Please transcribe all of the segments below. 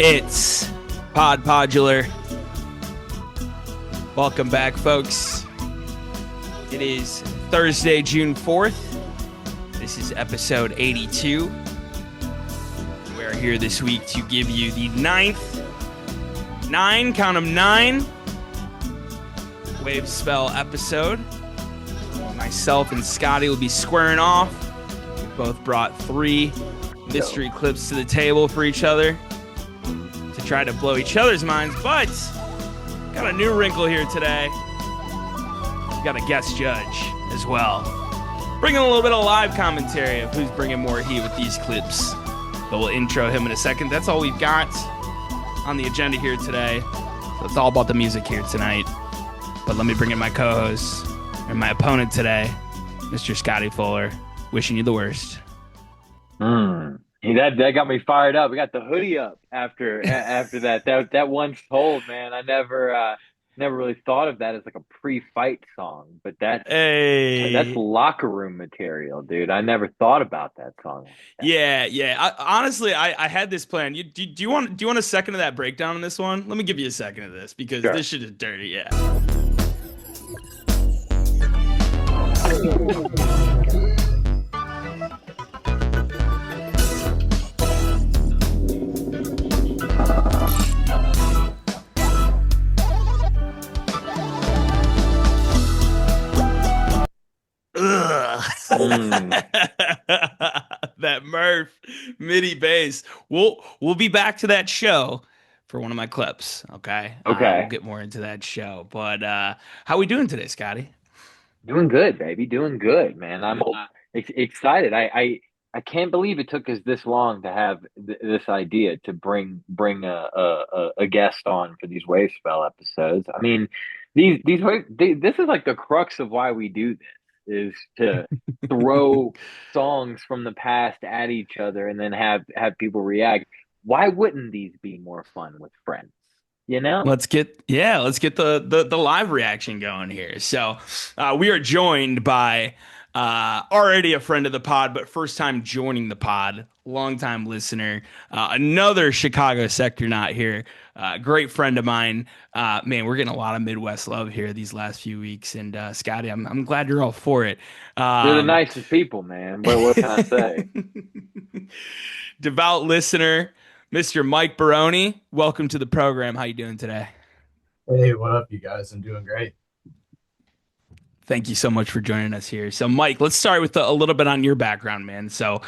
It's Podular. Welcome back, folks. It is Thursday, June 4th. This is episode 82. We are here this week to give you the count 'em nine, Wave Spell episode. Myself and Scotty will be squaring off. We both brought 3 mystery clips to the table for each other to try to blow each other's minds, but got a new wrinkle here today. We got a guest judge as well, bringing a little bit of live commentary of who's bringing more heat with these clips. But we'll intro him in a second. That's all we've got on the agenda here today. So it's all about the music here tonight. But let me bring in my co-host and my opponent today, Mr. Scotty Fuller. Wishing you the worst. That got me fired up. We got the hoodie up after that. That once told, man. I never really thought of that as like a pre-fight song, but that's locker room material, dude. I never thought about that song. Yeah. Honestly, I had this plan. Do you want a second of that breakdown on this one? Let me give you a second of this because This shit is dirty. Yeah. That Murph MIDI bass. We'll be back to that show for one of my clips. Okay. We'll get more into that show. But how we doing today, Scotty? Doing good, baby. Doing good, man. I'm excited. I can't believe it took us this long to have this idea to bring a guest on for these Wave Spell episodes. I mean, this is like the crux of why we do this, is to throw songs from the past at each other and then have people react. Why wouldn't these be more fun with friends? You know? Let's get the live reaction going here. So we are joined by already a friend of the pod, but first time joining the pod, longtime listener, another Chicago sector not here, great friend of mine. Man, we're getting a lot of Midwest love here these last few weeks, and Scotty, I'm glad you're all for it. You're the nicest people, man. What can I say? Devout listener, Mr. Mike Barone, welcome to the program. How you doing today? Hey, what up, you guys? I'm doing great. Thank you so much for joining us here. So, Mike, let's start with a little bit on your background, man. So,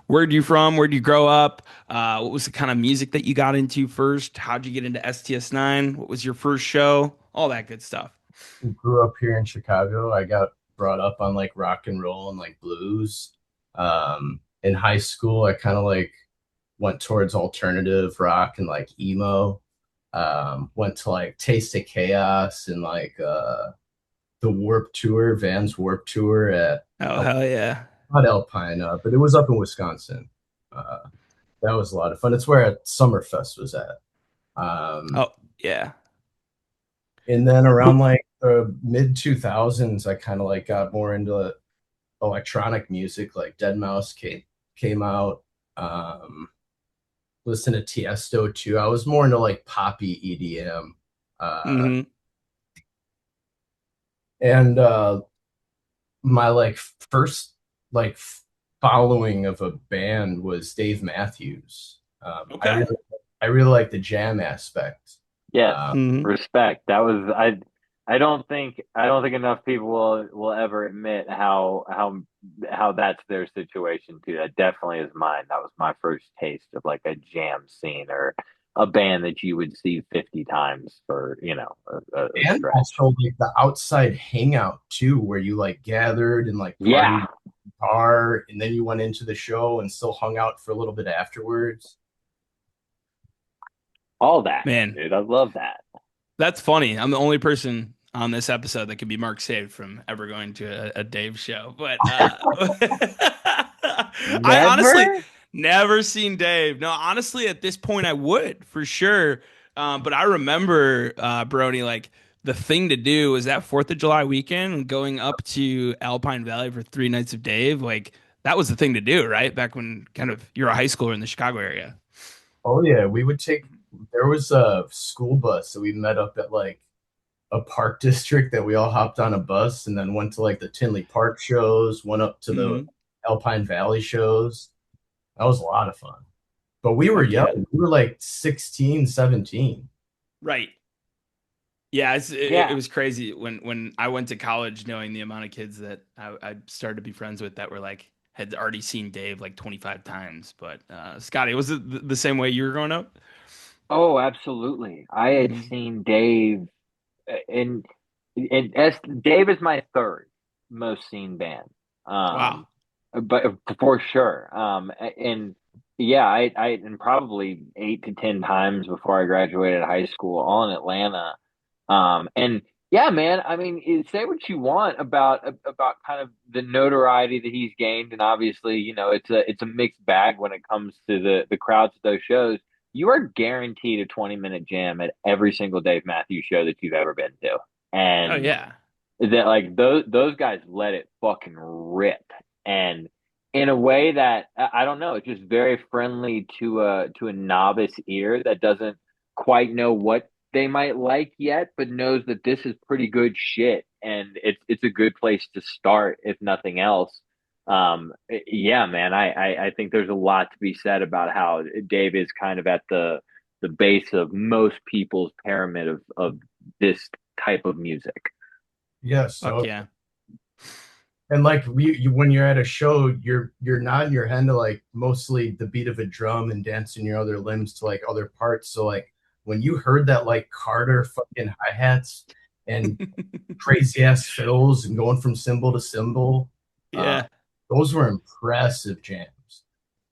where'd you from? Where'd you grow up? What was the kind of music that you got into first? How'd you get into STS9? What was your first show? All that good stuff. I grew up here in Chicago. I got brought up on like rock and roll and like blues. In high school, I kind of like went towards alternative rock and like emo. Went to like Taste of Chaos and like the Warp Tour, Vans Warp Tour at hell yeah, not Alpine, but it was up in Wisconsin. That was a lot of fun. It's where Summerfest was at. Yeah. And then around like the mid 2000s, I kind of like got more into electronic music, like Dead Mouse came out. Listen to Tiesto too. I was more into like poppy EDM. And my like first like following of a band was Dave Matthews. I really like the jam aspect. Yeah, respect. That was I don't think enough people will ever admit how that's their situation too. That definitely is mine. That was my first taste of like a jam scene or a band that you would see 50 times for, a and also like the outside hangout too, where you like gathered and like partied bar, and then you went into the show and still hung out for a little bit afterwards. All that, man, dude, I love that. That's funny. I'm the only person on this episode that could be mark saved from ever going to a Dave show, but I honestly never seen Dave. No, honestly, at this point, I would for sure. But I remember, Brony, like the thing to do was that 4th of July weekend, going up to Alpine Valley for 3 nights of Dave. Like that was the thing to do, right? Back when kind of you're a high schooler in the Chicago area. Oh yeah, we would take. There was a school bus, so we met up at like a park district that we all hopped on a bus and then went to like the Tinley Park shows, went up to the Hmm. Alpine Valley shows. That was a lot of fun. But we were Fuck young. yeah. We were like 16, 17. Right. Yeah, it Yeah. was crazy when I went to college, knowing the amount of kids that I started to be friends with that were like had already seen Dave like 25 times. But Scotty, was it the same way you were growing up? Oh, absolutely. I had Hmm. seen Dave in Dave is my third most seen band. Wow. Um, but for sure. And yeah, I and probably 8 to 10 times before I graduated high school, all in Atlanta. And yeah, man, I mean, say what you want about kind of the notoriety that he's gained, and obviously, it's a mixed bag when it comes to the crowds at those shows. You are guaranteed a 20-minute jam at every single Dave Matthews show that you've ever been to, Oh and yeah. that like those guys let it fucking rip, and in a way that I don't know, it's just very friendly to a novice ear that doesn't quite know what they might like yet, but knows that this is pretty good shit, and it's a good place to start if nothing else. Yeah, man, I think there's a lot to be said about how Dave is kind of at the base of most people's pyramid of this type of music. Yeah, Fuck so yeah. and like when you're at a show, you're nodding your head to like mostly the beat of a drum and dancing your other limbs to like other parts. So like when you heard that like Carter fucking hi-hats and crazy ass fills and going from cymbal to cymbal, uh, Yeah. those were impressive jams.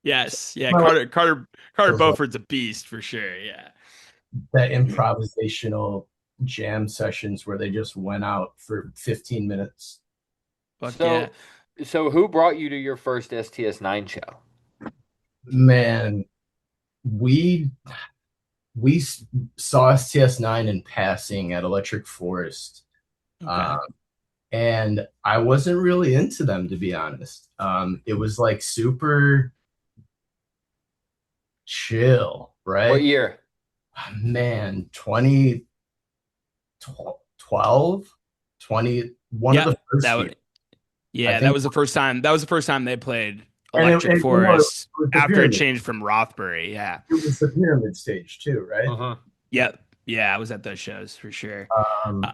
Yes. Yeah. I like Carter those like Beaufort's a beast for sure. Yeah. that improvisational jam sessions where they just went out for 15 minutes. Fuck yeah. So, so who brought you to your first STS9 show? Man, we we saw STS9 in passing at Electric Forest. Okay. Um, and I wasn't really into them, to be honest. It was like super chill, What right? year? Man, 2012, 20, one of Yeah. the That first years. would. I Yeah. That think, was the first time. That was the first time they played and Electric it Forest was the after it pyramid. changed from Rothbury. Yeah. It was the pyramid stage too, right? Uh-huh. Yep. Yeah. I was at those shows for sure. Uh, Um,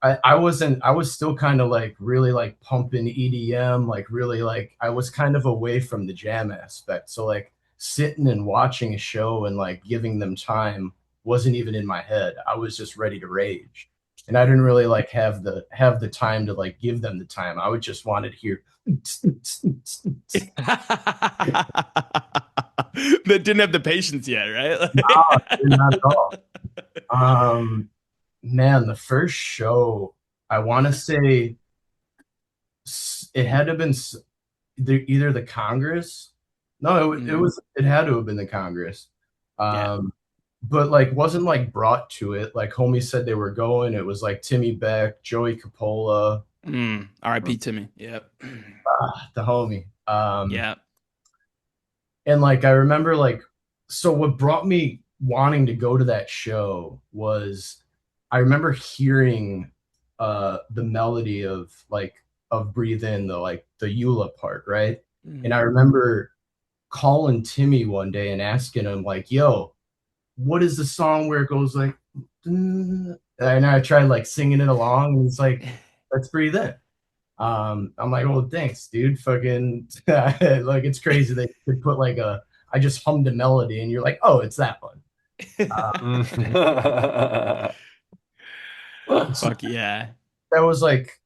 I wasn't I was still kind of like really like pumping EDM, like really like I was kind of away from the jam aspect. So like sitting and watching a show and like giving them time wasn't even in my head. I was just ready to rage. And I didn't really like have the time to like give them the time. I would just wanted to hear that didn't have the patience yet, right? not at all. Um man, the first show I want to say it had to have been either the Congress. No, it Mm, was it had to have been the Congress. yeah. Um, but like wasn't like brought to it. Like homies said they were going. It was like Timmy Beck, Joey Coppola, R.I.P. Timmy. Yep. the homie. Yeah. And like I remember like so what brought me wanting to go to that show was I remember hearing the melody of Breathe In, the like the Eula part, right? And I Mm. remember calling Timmy one day and asking him like, "Yo, what is the song where it goes like?" "Mm," and I tried like singing it along, and he's like, "Let's breathe in." I'm like, "Well, thanks, dude. Fucking like it's crazy that you could put like a I just hummed a melody, and you're like, oh, it's that one." So Fuck yeah. that was like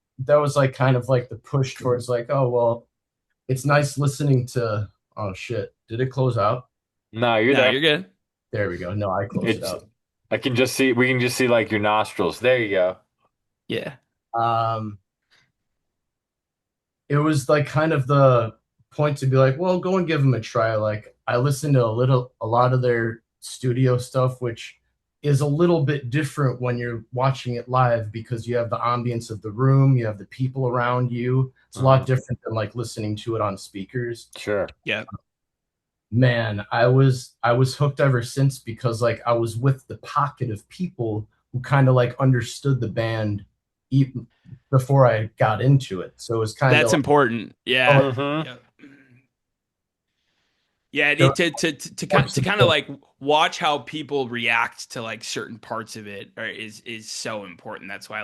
kind of like the push towards like, oh well, it's nice listening to. Oh shit, did it close out? No, you're No, there. you're good. There we go. No, I closed it It's out. I can just see we can just see like your nostrils. There you go. Yeah. Um, it was like kind of the point to be like, well, go and give them a try. Like I listened to a lot of their studio stuff, which is a little bit different when you're watching it live because you have the ambience of the room, you have the people around you. It's a lot Mhm. different than like listening to it on speakers. Sure. Yeah. Man, I was hooked ever since because like I was with the pocket of people who kind of like understood the band even before I got into it. So it was kind of That's like, important. oh, Yeah. Mm-hmm. Yeah. Yeah, there was more to kind of support. like watch how people react to like certain parts of it is so important. That's why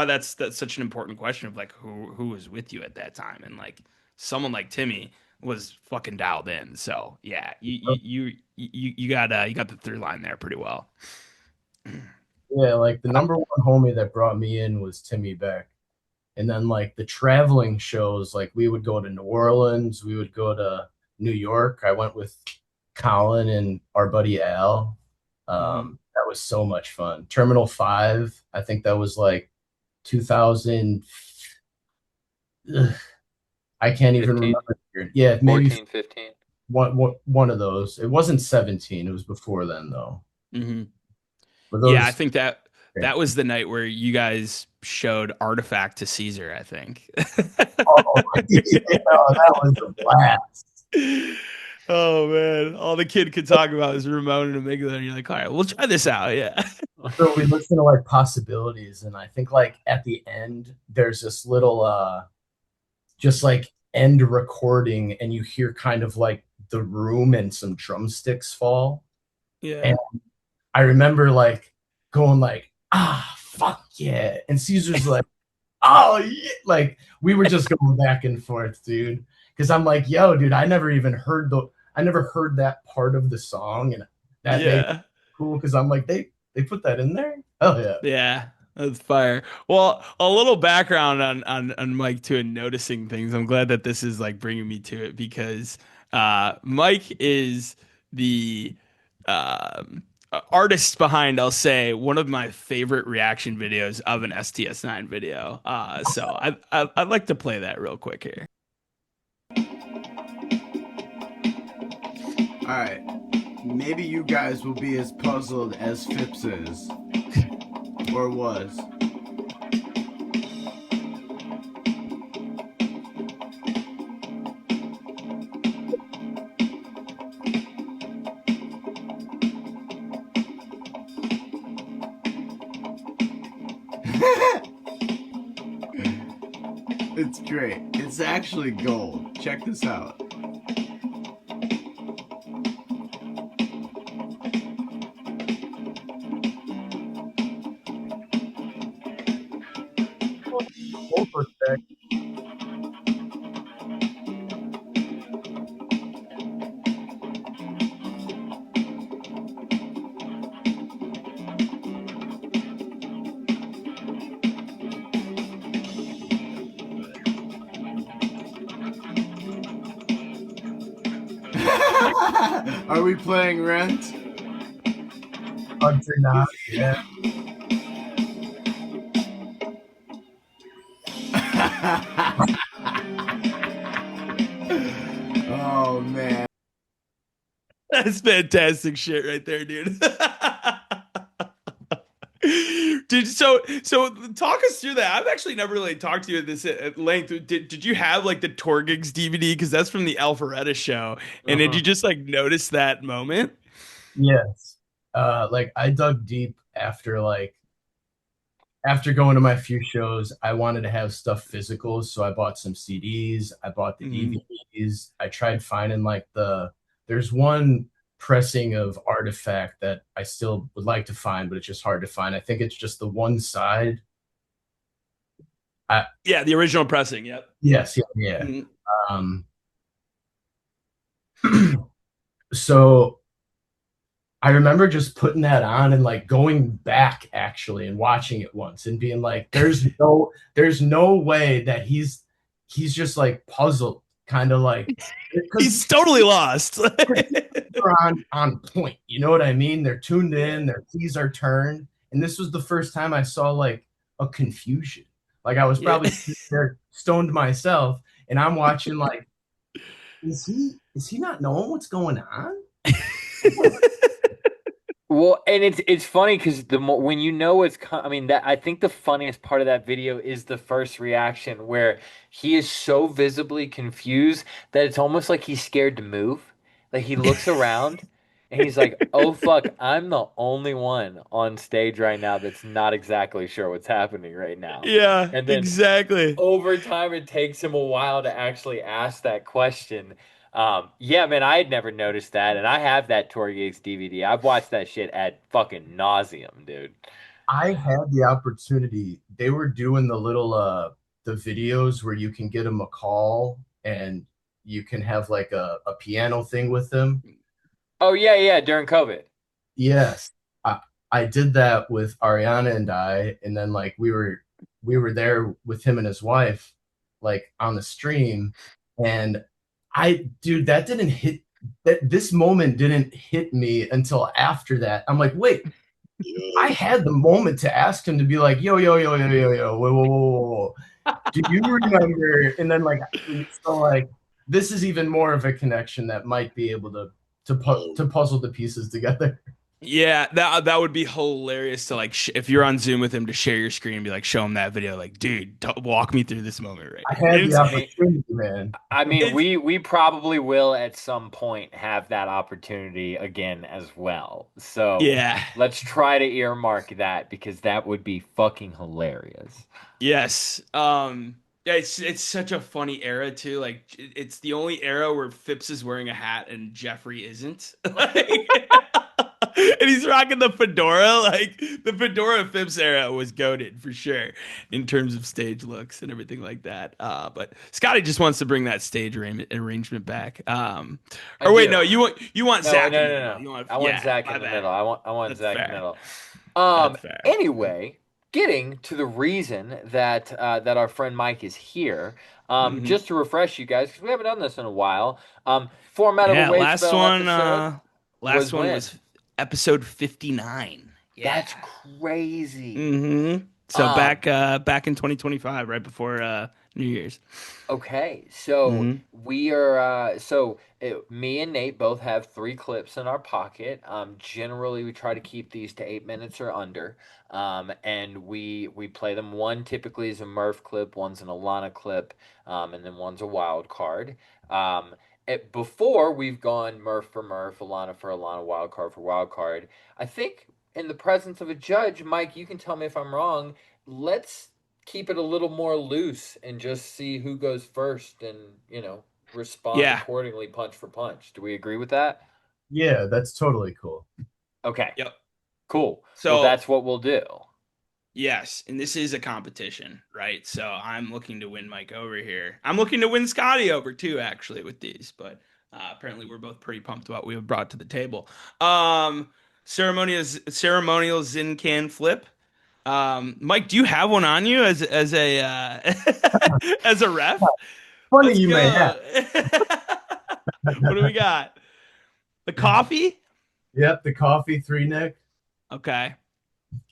that's such an important question of like who was with you at that time, and like someone like Timmy was fucking dialed in. So yeah, you got the through line there pretty well. Yeah, like the number one homie that brought me in was Timmy Beck. And then like the traveling shows, like we would go to New Orleans, we would go to New York. I went with Colin and our buddy Al. Hmm. That was so much fun. Terminal 5, I think that was like 2000. Ugh, I can't even 15, remember. The year. Yeah, maybe 14, 15. one of those. It wasn't 17. It was before then though. Hmm. But Yeah, I those, think that was the night where you guys showed Artifact to Caesar, I think. oh, yeah, that was a blast. Oh man, all the kid could talk about was Ramon and Amygdala, and you're like, all right, we'll try this out. Yeah. So we listen to like possibilities, and I think like at the end there's this little just like end recording, and you hear kind of like the room and some drumsticks fall. Yeah. And I remember like going like, ah, fuck yeah. And Caesar's like, oh yeah. Like we were just going back and forth, dude. Cause I'm like, yo, dude, I never heard that part of the song, and that made it Yeah. cool because I'm like, they put that in there? Oh yeah. Yeah. That's fire. Well, a little background on Mike too and noticing things. I'm glad that this is like bringing me to it because Mike is the artist behind, I'll say, one of my favorite reaction videos of an STS9 video. I'd like to play that real quick here. Alright, maybe you guys will be as puzzled as Phipps is. Or was. It's great. It's actually gold. Check this out. Full perspective. Are we playing Rent? Hunter not, yeah. Oh man. That's fantastic shit right there, dude. Dude, so talk us through that. I've actually never really talked to you at this at length. Did you have like the Torgigs DVD? Because that's from the Alpharetta show. And did Uh-huh. you just like notice that moment? Yes. Like I dug deep after going to my few shows, I wanted to have stuff physical, so I bought some CDs, I bought the Mhm. DVDs. I tried finding there's one pressing of Artifact that I still would like to find, but it's just hard to find. I think it's just the one side. I Yeah, the original pressing. Yep. Yes, yeah, yeah. Mhm. Um so I remember just putting that on and like going back actually and watching it once and being like, there's no way that he's just like puzzled, kind of like because He's totally lost. they're on point. You know what I mean? They're tuned in, their keys are turned. And this was the first time I saw like a confusion. Like I was Yeah. probably sitting there stoned myself and I'm watching like, is he not knowing what's going on? Well, and it's funny because the more when you know I mean that I think the funniest part of that video is the first reaction where he is so visibly confused that it's almost like he's scared to move. Like he looks around and he's like, "Oh fuck, I'm the only one on stage right now that's not exactly sure what's happening right now." Yeah, And then exactly. over time, it takes him a while to actually ask that question. Yeah, man, I had never noticed that, and I have that Tour Gates DVD. I've watched that shit at fucking nauseum, dude. I had the opportunity. They were doing the videos where you can get them a call and you can have like a piano thing with them. Oh yeah, yeah, during COVID. Yes. I I did that with Ariana and I, and then like we were there with him and his wife, like on the stream, and dude, that didn't hit that this moment didn't hit me until after that. I'm like, wait, I had the moment to ask him to be like, yo, yo, yo, yo, yo, yo, whoa, whoa, whoa, whoa, whoa. Do you remember? And then like, so like, this is even more of a connection that might be able to puzzle the pieces together. Yeah, that would be hilarious to like if you're on Zoom with him to share your screen and be like, show him that video, like, dude, walk me through this moment right I here. had the It's, opportunity, man. I mean, it's we probably will at some point have that opportunity again as well. So yeah, let's try to earmark that because that would be fucking hilarious. yes. Yeah, it's such a funny era too. Like it's the only era where Phipps is wearing a hat and Jeffrey isn't. Like, and he's rocking the fedora. Like the fedora Phipps era was goated for sure in terms of stage looks and everything like that. But Scotty just wants to bring that stage arrangement back. I Or wait, do. no, you want No, Zach no, in the no, middle. no. You want I want yeah, Zach my in the bad. middle. I want That's Zach in the fair. middle. That's fair. Anyway, getting to the reason that that our friend Mike is here. Hmm. Just to refresh you guys, because we haven't done this in a while. Format of a Yeah, wave spell episode last was one when? was episode 59. That's Yeah. crazy. So Um, back in 2025, right before New Year's. Okay, so Hmm. we are me and Nate both have three clips in our pocket. Generally we try to keep these to 8 minutes or under. And we play them. One typically is a Murph clip, one's an Alana clip, and then one's a wild card. Um, Before we've gone Murph for Murph, Alana for Alana, wild card for wild card. I think in the presence of a judge, Mike, you can tell me if I'm wrong. Let's keep it a little more loose and just see who goes first and, respond Yeah. accordingly punch for punch. Do we agree with that? Yeah, that's totally cool. Okay, Yep. cool. Well, So that's what we'll do. yes, and this is a competition, right? So I'm looking to win Mike over here. I'm looking to win Scotty over too, actually, with these. But apparently, we're both pretty pumped about what we have brought to the table. Ceremonial Zin can flip. Mike, do you have one on you as a as a ref? Funny Let's you may have. go. What do we got? The coffee? Yep, the coffee 3 Nick. Okay,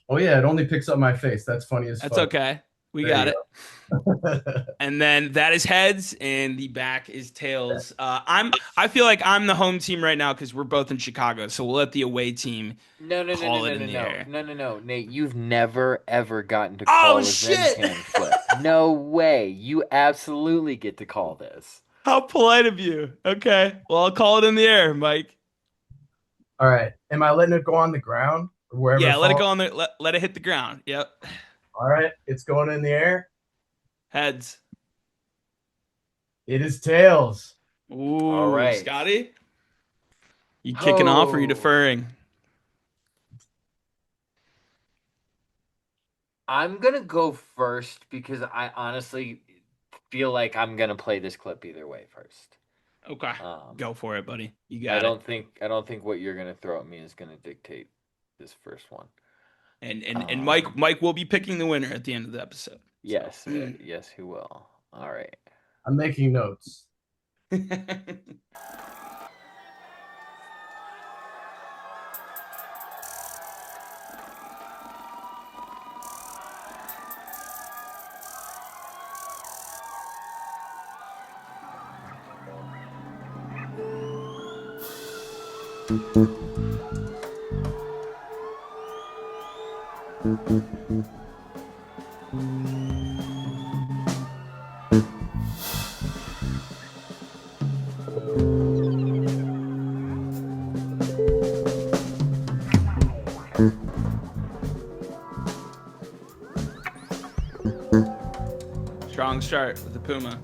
Oh yeah, it only picks up my face. That's funny as that's fuck. okay. We There got you it. And then that is heads, and the back is tails. I feel like I'm the home team right now because we're both in Chicago, so we'll let the away team No, no, no, no, call no, it no, in the no, air. no, no, no, Nate. You've never ever gotten to Oh call a Zen shit! can flip. No way. You absolutely get to call this. How polite of you. Okay, well I'll call it in the air, Mike. All right. Am I letting it go on the ground or wherever Yeah, it let it falls? go on the let it hit the ground. Yep, All right, it's going in the air. heads. It is tails. All Ooh, right. Scotty, you kicking off or you Oh, deferring? I'm gonna go first because I honestly feel like I'm gonna play this clip either way first. Okay, Um, go for it, buddy. You I got it. don't think I don't think what you're gonna throw at me is gonna dictate this first one. And Um, Mike will be picking the winner at the end of the episode. So. yes, yes, who will? All right. I'm making notes. Strong start with the Puma.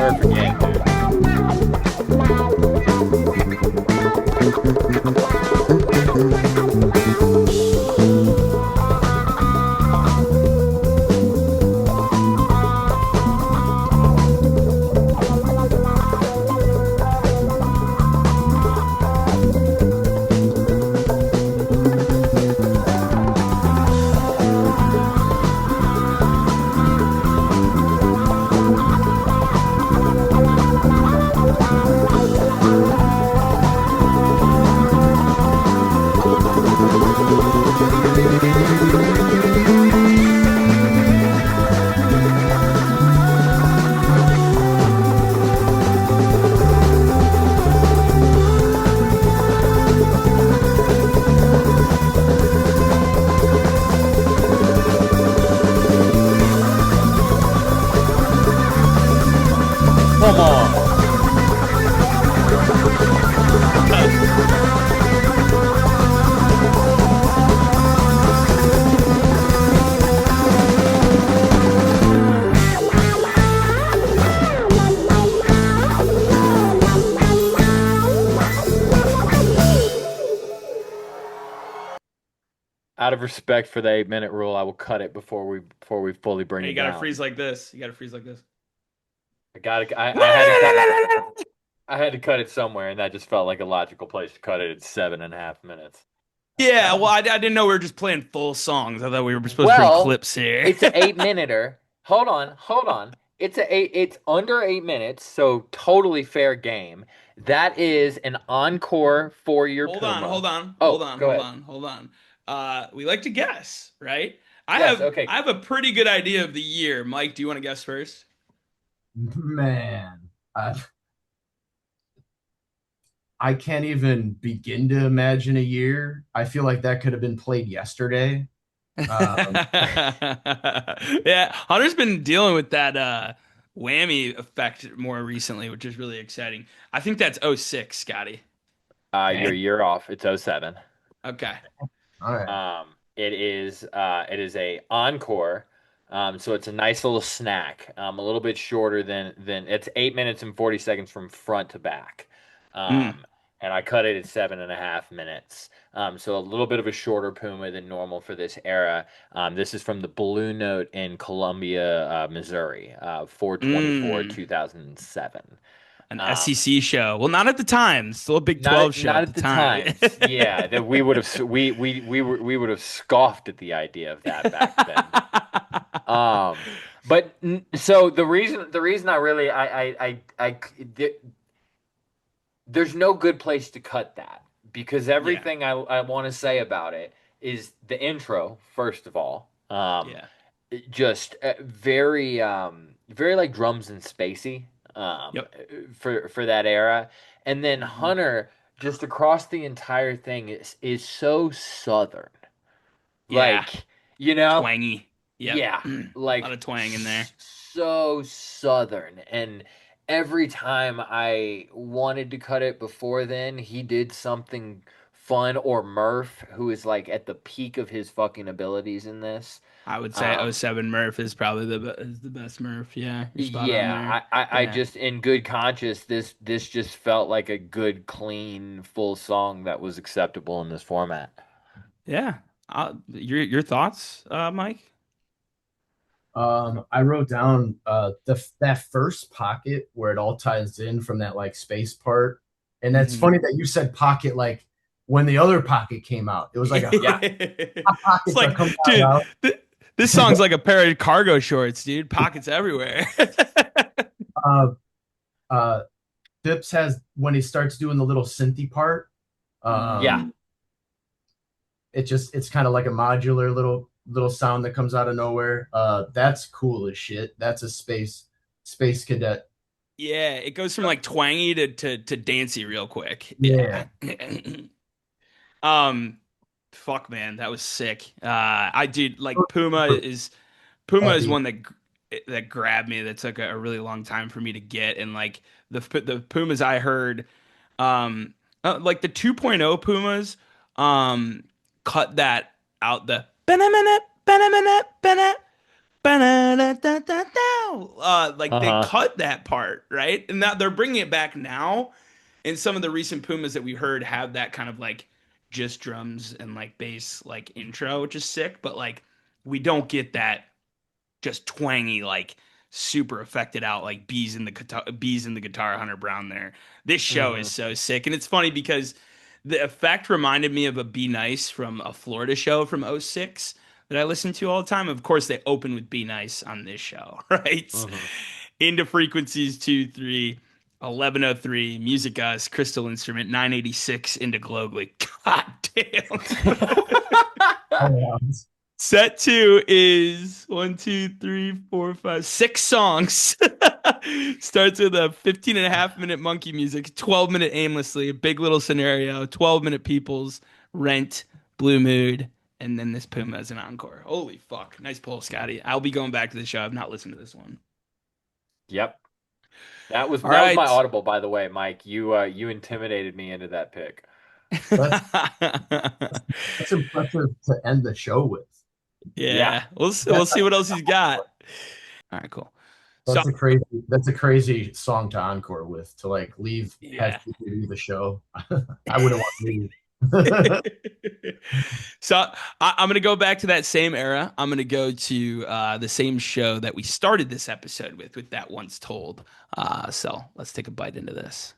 Murph again, dude. Come on. Out of respect for the 8 minute rule, I will cut it before we fully bring Hey, it you gotta down. freeze like this. You gotta freeze like this. I had to cut it somewhere, and that just felt like a logical place to cut it at 7.5 minutes. Yeah, well, I didn't know we were just playing full songs. I thought we were supposed to bring Well, clips here. It's an 8 minuter. Hold on. It's under 8 minutes, so totally fair game. That is an encore for your Hold Puma. on, hold on, Oh, hold on, go hold ahead. on, hold on. We like to guess, right? I Yes, have okay. I have a pretty good idea of the year. Mike, do you want to guess first? Man, I can't even begin to imagine a year. I feel like that could have been played yesterday. Um, Yeah, Hunter's been dealing with that whammy effect more recently, which is really exciting. I think that's '06, Scotty. You're a year off. It's '07. Okay. all right. It is a encore. So it's a nice little snack. A little bit shorter than it's 8 minutes and 40 seconds from front to back. Mm. And I cut it at 7.5 minutes. So a little bit of a shorter Puma than normal for this era. This is from the Blue Note in Columbia, Missouri, 4/24, Mm. 2007. An Um, SEC show. Well, not at the time. Still a Big not 12 at, show not at the at the time. times. Yeah, that we would have scoffed at the idea of that back then. But so the reason I really there's no good place to cut that because Yeah. everything I want to say about it is the intro first of all. Yeah. Just very like drums and spacey Yep. for that era, and then Mhm. Hunter just across the entire thing is so southern, Yeah. like you know. Twangy. Yep. Yeah, A like lot of twang in there. so southern. And every time I wanted to cut it before then, he did something fun. Or Murph, who is like at the peak of his fucking abilities in this. I would say Um, '07 Murph is probably is the best Murph. Yeah, you're spot on there. I Yeah. just in good conscience, this just felt like a good, clean, full song that was acceptable in this format. Yeah. Your thoughts, Mike? I wrote down that first pocket where it all ties in from that like space part, and that's Mhm. funny that you said pocket like when the other pocket came out. It was like a Yeah. It's pockets are like, coming dude, out. this song's like a pair of cargo shorts, dude. Pockets everywhere. Uh, uh, Dips has when he starts doing the little synthy part. Yeah. It's kind of like a modular little sound that comes out of nowhere. That's cool as shit. That's a space cadet. Yeah, it goes from like twangy to dancey real quick. Yeah. Yeah. Um, fuck, man, that was sick. I did like Puma is Heavy. one that grabbed me. That took a really long time for me to get, and like the Pumas I heard, like the 2.0 Pumas, cut that out the Like they cut that part, right? And now they're bringing it back now. And some of the recent Pumas that we heard have that kind of like just drums and like bass like intro, which is sick. But like we don't get that just twangy like super affected out like bees in the guitar Hunter Brown there. This show is so sick, and it's funny because the effect reminded me of a Be Nice from a Florida show from '06 that I listen to all the time. Of course, they open with Be Nice on this show, right? Into frequencies 2-3, 1103, Music Us, Crystal Instrument, 986 into Globally. God damn. Set 2 is 1, 2, 3, 4, 5, 6 songs. Starts with a 15.5-minute monkey music, 12-minute Aimlessly, a Big Little Scenario, 12-minute Peoples, Rent, Blue Mood, and then this Puma as an encore. Holy fuck. Nice pull, Scotty. I'll be going back to the show. I've not listened to this one. Yep. That was right. my audible, by the way, Mike. You intimidated me into that pick. That's impressive to end the show with. Yeah. We'll see what else he's got. All right, cool. That's a crazy song to encore with, to like leave have people leave the show. I wouldn't want to leave. So I'm going to go back to that same era. I'm going to go to the same show that we started this episode with That Once Told. So let's take a bite into this.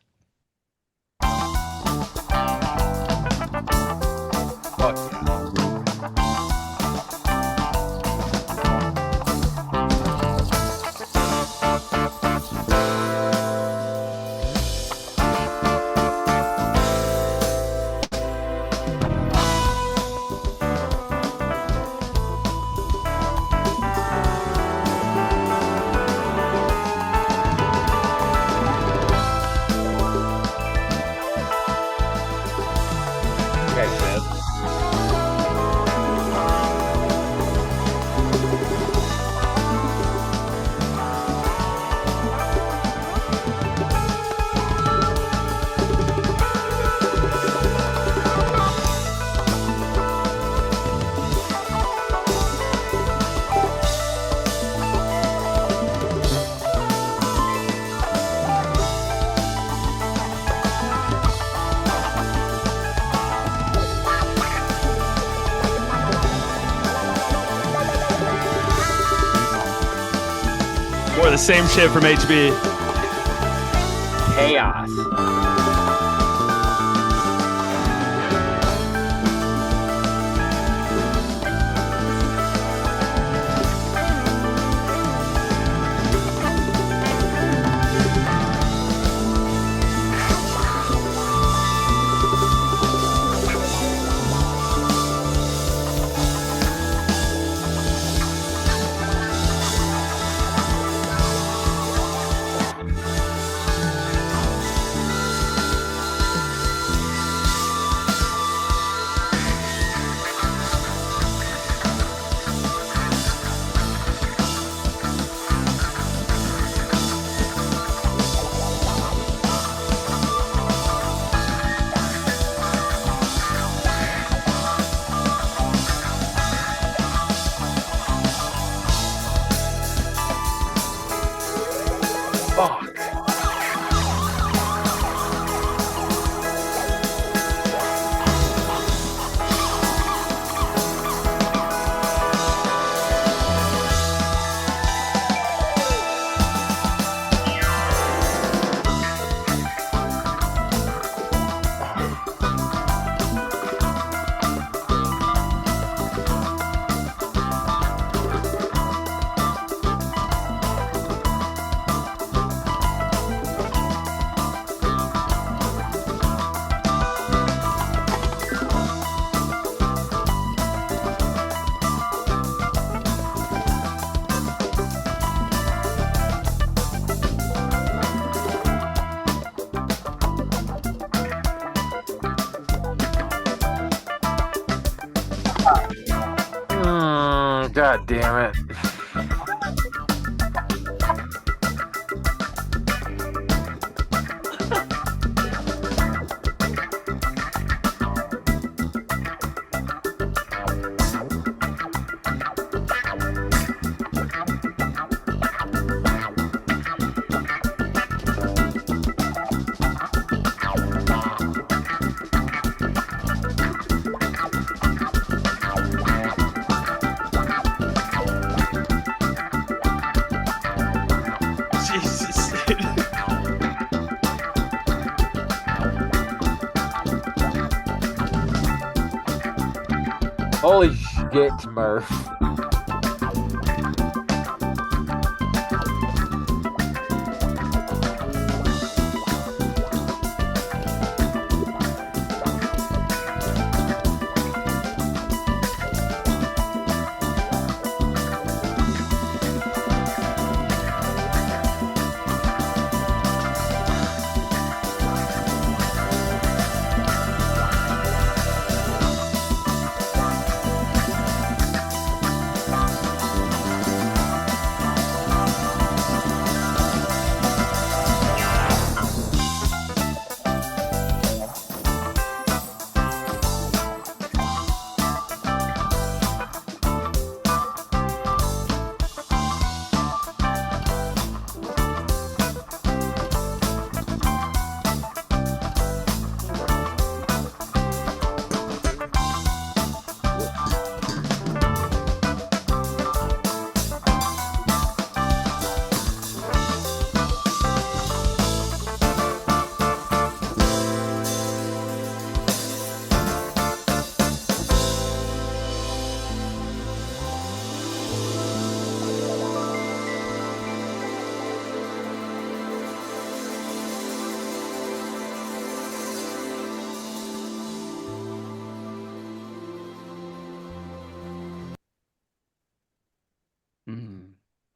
Or the same shit from HB. Chaos. God damn it. Holy shit, Murph.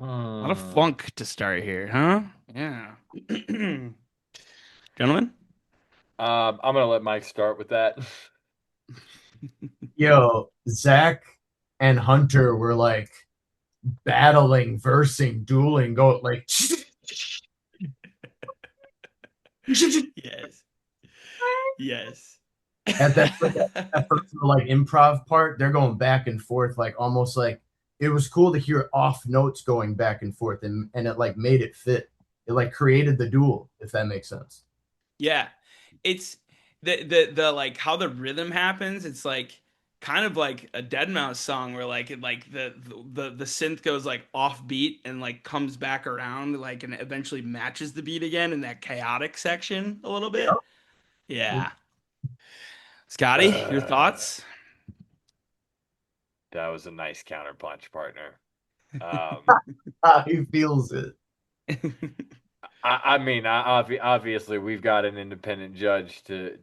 A lot of funk to start here, huh? Yeah. Gentlemen? I'm gonna let Mike start with that. Yo, Zach and Hunter were like battling, versing, dueling, go like Yes. Yes. at that first like improv part, they're going back and forth, like almost like it was cool to hear off notes going back and forth, and it like made it fit. It like created the duel, if that makes sense. Yeah. It's the like how the rhythm happens, it's like kind of like a Dead Mouse song where like it like the synth goes like off beat and like comes back around like and eventually matches the beat again in that chaotic section a little bit. Yeah. Scotty, your thoughts? That was a nice counterpunch, partner. Um, He feels it. I mean, obviously we've got an independent judge to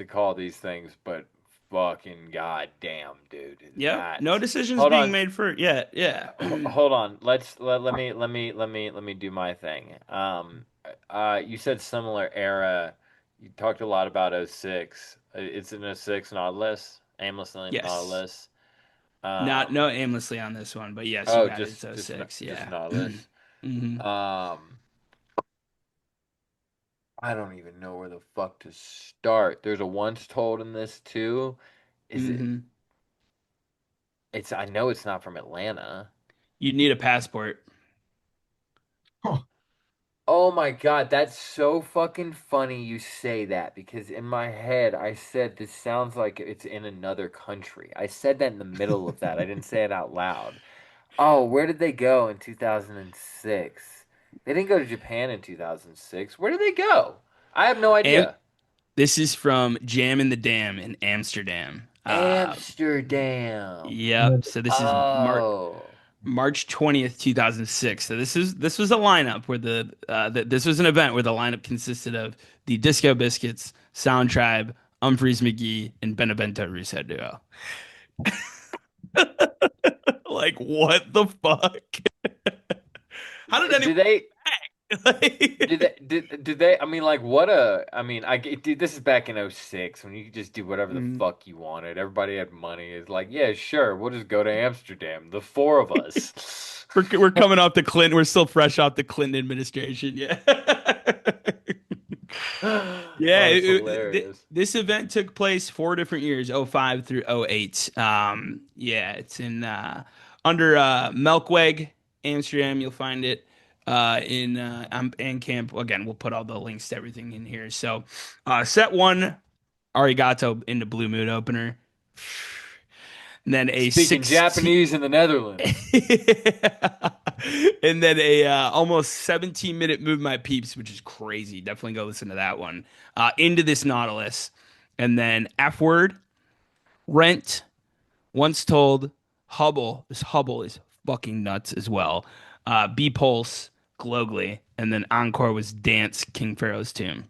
call these things, but fucking goddamn, dude, Yep. that. No decisions Hold being on, made for yet. Yeah. hold on. Let me do my thing. You said similar era. You talked a lot about '06. It's an '06 Nautilus, aimlessly Yes. Nautilus. Not no Um, aimlessly on this one, but yes, you oh, got it. It's just 06. just Yeah. Nautilus. hmm Um, I don't even know where the fuck to start. There's a once told in this too. Is it? hmm It's. I know it's not from Atlanta. You'd need a passport. Huh. Oh my god, that's so fucking funny you say that because in my head I said this sounds like it's in another country. I said that in the middle of that. I didn't say it out loud. Oh, where did they go in 2006? They didn't go to Japan in 2006. Where did they go? I have no Am idea. This is from Jam in the Dam in Amsterdam. Amsterdam. Yep. So this is Oh. March 20th, 2006. So this was a lineup where this was an event where the lineup consisted of the Disco Biscuits, Sound Tribe, Humphreys McGee, and Benevento Russo duo. Like what the fuck? How did anyone Did they did like, they did they I mean like what a I mean dude, this is back in '06 when you could just do whatever the Mm. fuck you wanted. Everybody had money. It's like, yeah, sure, we'll just go to Amsterdam. The four of us. We're coming off the Clinton. We're still fresh off the Clinton administration. Yeah. Yeah, Oh, it's hilarious. this event took place 4 different years, '05 through '08. Yeah, it's in under Melkweg, Amsterdam. You'll find it in Bandcamp. Again, we'll put all the links to everything in here. So, set one, Arigato into Blue Moon opener. And then a Speaking 16 Japanese in the Netherlands. and then a almost 17-minute Move My Peeps, which is crazy. Definitely go listen to that one. Into This Nautilus. And then F Word, Rent, once told Hubble, this Hubble is fucking nuts as well. B Pulse, Glowgly, and then encore was Dance, King Pharaoh's Tomb.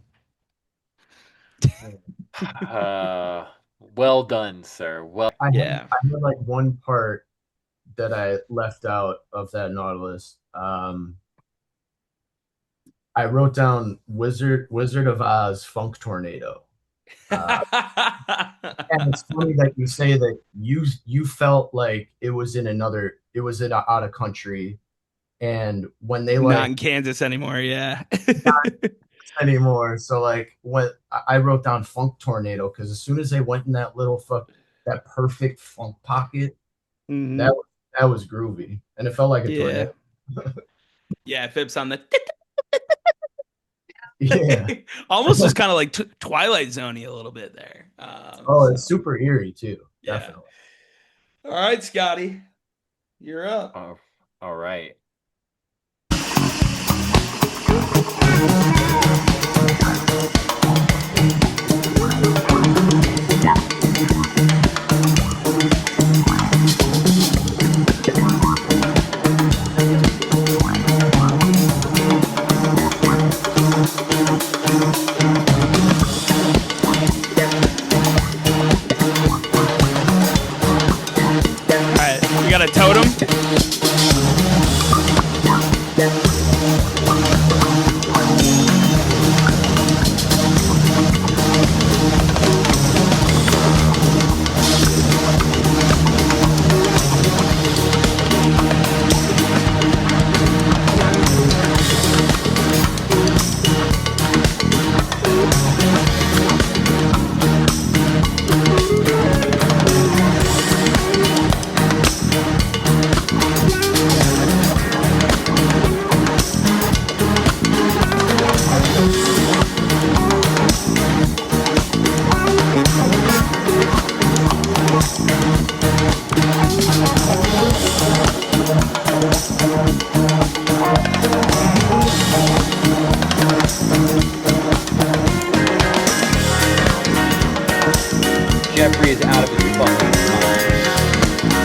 Well done, sir. Well, I Yeah. had like one part that I left out of that Nautilus. I wrote down Wizard of Oz Funk Tornado. And it's funny that you say that you felt like it was in out of country, and when they Not in Kansas anymore, yeah. anymore. So like when I wrote down Funk Tornado, because as soon as they went in that that perfect funk pocket, Mhm. that was groovy, and it felt like a tornado. Yeah, Phipps on the Yeah. almost was kind of like Twilight Zone-y a little bit there. It's super eerie too. Yeah. Definitely. All right, Scotty, you're up. all right. All right, we got a totem. Jeffrey is out of his fucking mind.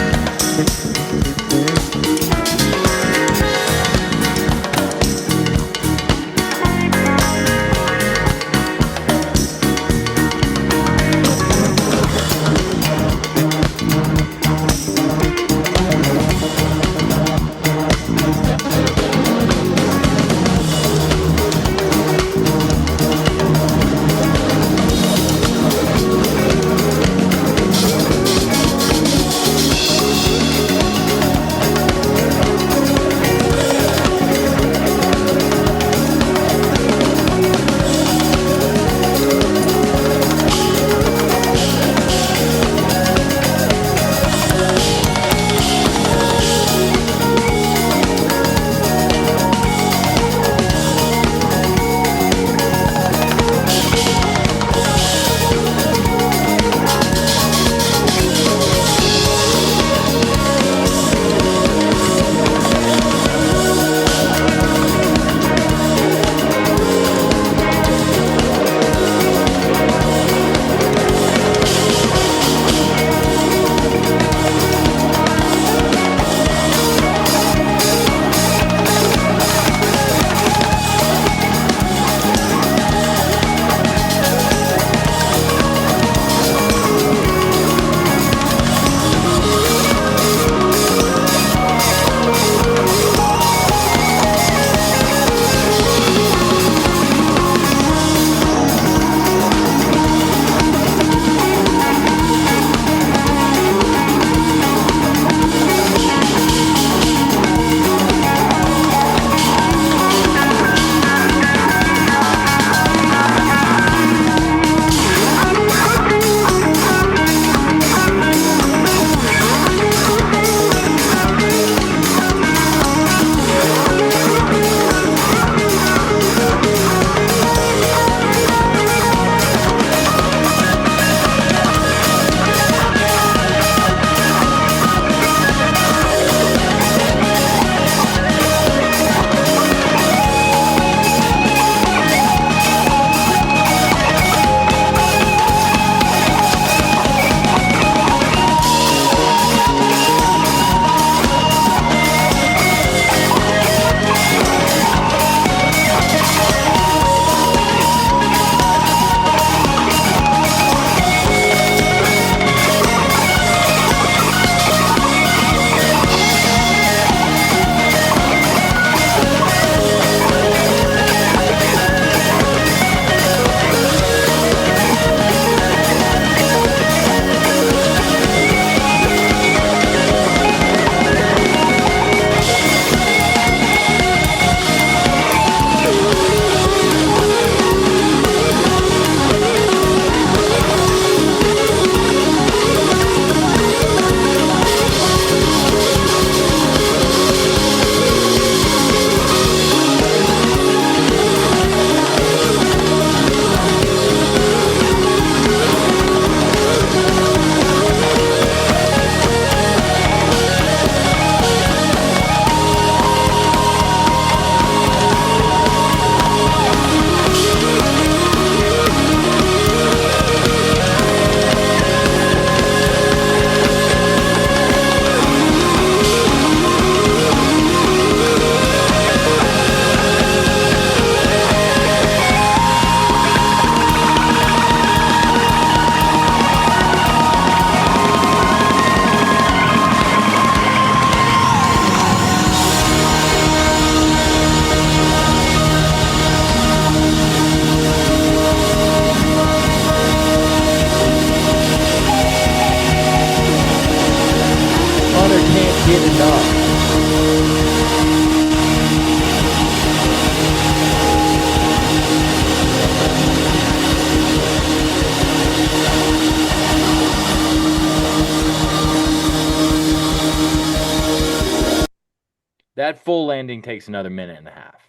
That full landing takes another minute and a half.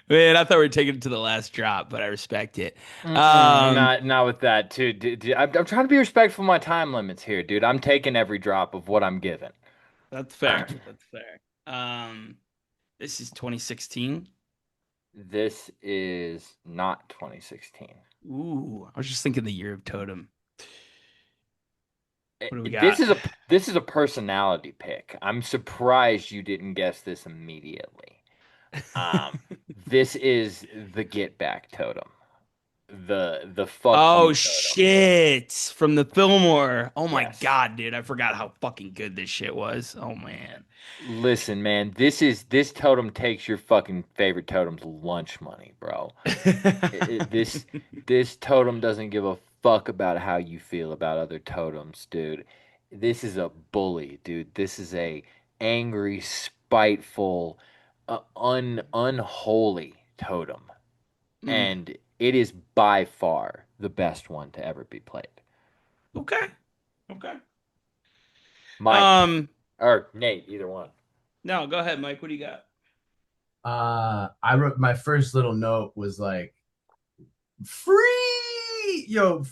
Man, I thought we were taking it to the last drop, but I respect it. Not with that, too. I'm trying to be respectful of my time limits here, dude. I'm taking every drop of what I'm given. That's fair. That's fair. This is 2016. This is not 2016. Ooh, I was just thinking the year of Totem. What do we This got? is a personality pick. I'm surprised you didn't guess this immediately. This is the Get Back Totem. The fuck you Oh totem. shit! From the Fillmore. Oh my Yes. God, dude! I forgot how fucking good this shit was. Oh man. Listen, man, this totem takes your fucking favorite totem's lunch money, bro. This totem doesn't give a fuck about how you feel about other totems, dude. This is a bully, dude. This is a angry, spiteful, unholy totem, Mm, and it is by far the best one to ever be played. okay. Okay. Mike or Nate, either one. No, go ahead, Mike. What do you got? I wrote my first little note was like, free, yo,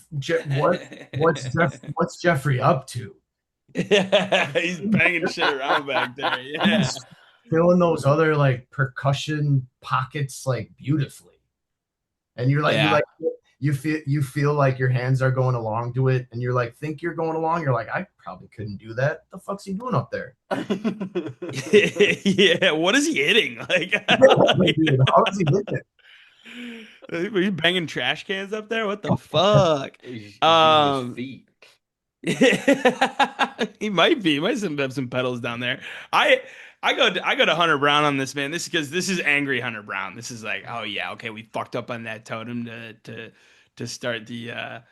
what's Jeffrey up to? He's banging shit around back there. Yeah. He's filling those other like percussion pockets like beautifully, and you're like, Yeah. you feel like your hands are going along to it, and you're like, think you're going along. You're like, I probably couldn't do that. The fuck's he doing up there? Yeah. What is he hitting? Like, Dude, how is he hitting it? are you banging trash cans up there? What the fuck? He's using his feet. He might be. He might have some pedals down there. I I go to Hunter Brown on this, man. This because this is angry Hunter Brown. This is like, oh yeah, okay, we fucked up on that totem to start the That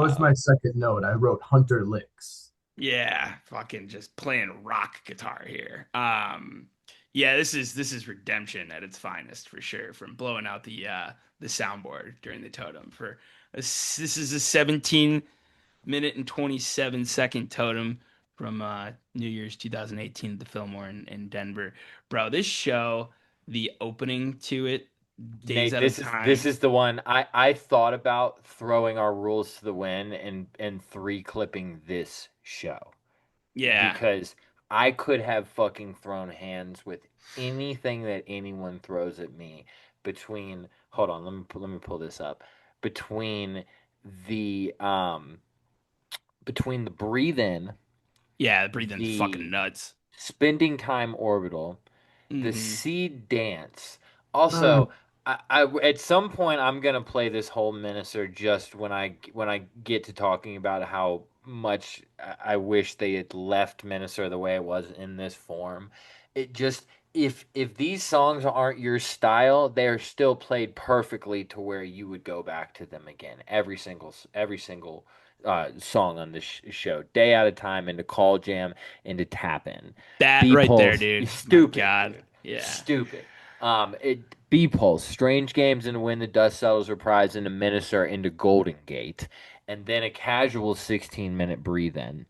was my second note. I wrote Hunter Licks. yeah, fucking just playing rock guitar here. Yeah, this is redemption at its finest for sure. From blowing out the soundboard during the totem for this is a 17-minute and 27-second totem from New Year's 2018 at the Fillmore in Denver. Bro, this show, the opening to it, Days Nate, at a Time. this is the one I thought about throwing our rules to the wind and three clipping this show. Yeah. Because I could have fucking thrown hands with anything that anyone throws at me between hold on, let me pull this up. Between the breathe in, Yeah, breathing the fucking nuts. spending time orbital, the Mhm. seed dance. Also, I at some point I'm gonna play this whole Minister just when I get to talking about how much I wish they had left Minister the way it was in this form. It just if these songs aren't your style, they're still played perfectly to where you would go back to them again. Every single song on this show, day at a time, into call jam, into tap in. That B right there, pulse, dude. stupid, My God. dude. Yeah. Stupid. B pulse, strange games, into when the dust settles, reprise, into Minister, into Golden Gate, and then a casual 16-minute breathe in.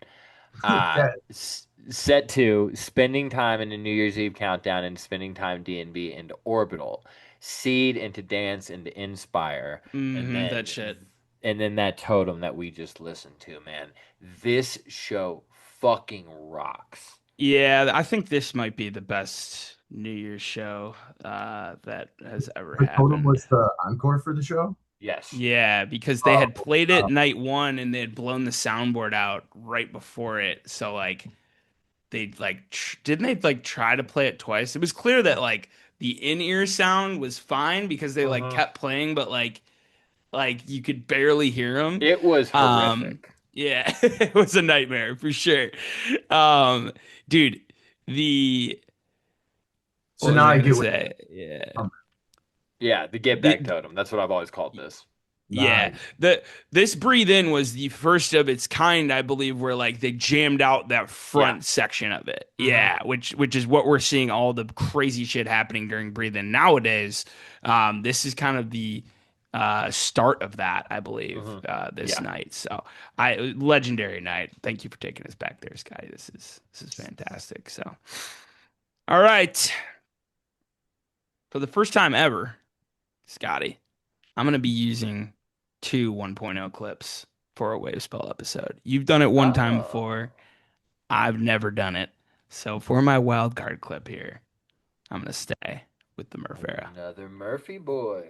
Set 2, spending time into New Year's Eve countdown, and spending time DNB into orbital, seed into dance into inspire, and then That shit. and then that totem that we just listened to, man. This show fucking rocks. Yeah, I think this might be the best New Year's show that has ever The totem happened. was the encore for the show. Yes. Yeah, because they had played it night one and they had blown the soundboard out right before it. So like they like didn't they like try to play it twice? It was clear that like the in-ear sound was fine because they like kept playing, but like you could barely hear them. It was horrific. Yeah, it was a nightmare for sure. Dude, the So what now was I gonna get what. say? Yeah. Yeah, the get back totem. That's what I've always called this. Yeah, this breathe in was the first of its kind, I believe, where like they jammed out that front section of it. Yeah, which is what we're seeing all the crazy shit happening during breathe in nowadays. This is kind of the start of that, I believe, this Yeah. night. So legendary night. Thank you for taking us back there, Scotty. This is fantastic. So, all right. For the first time ever, Scotty, I'm going to be using 2 1.0 clips for a wave spell episode. You've done it one time before. I've never done it. So for my wild card clip here, I'm going to stay with the Murph era. Another Murphy boy.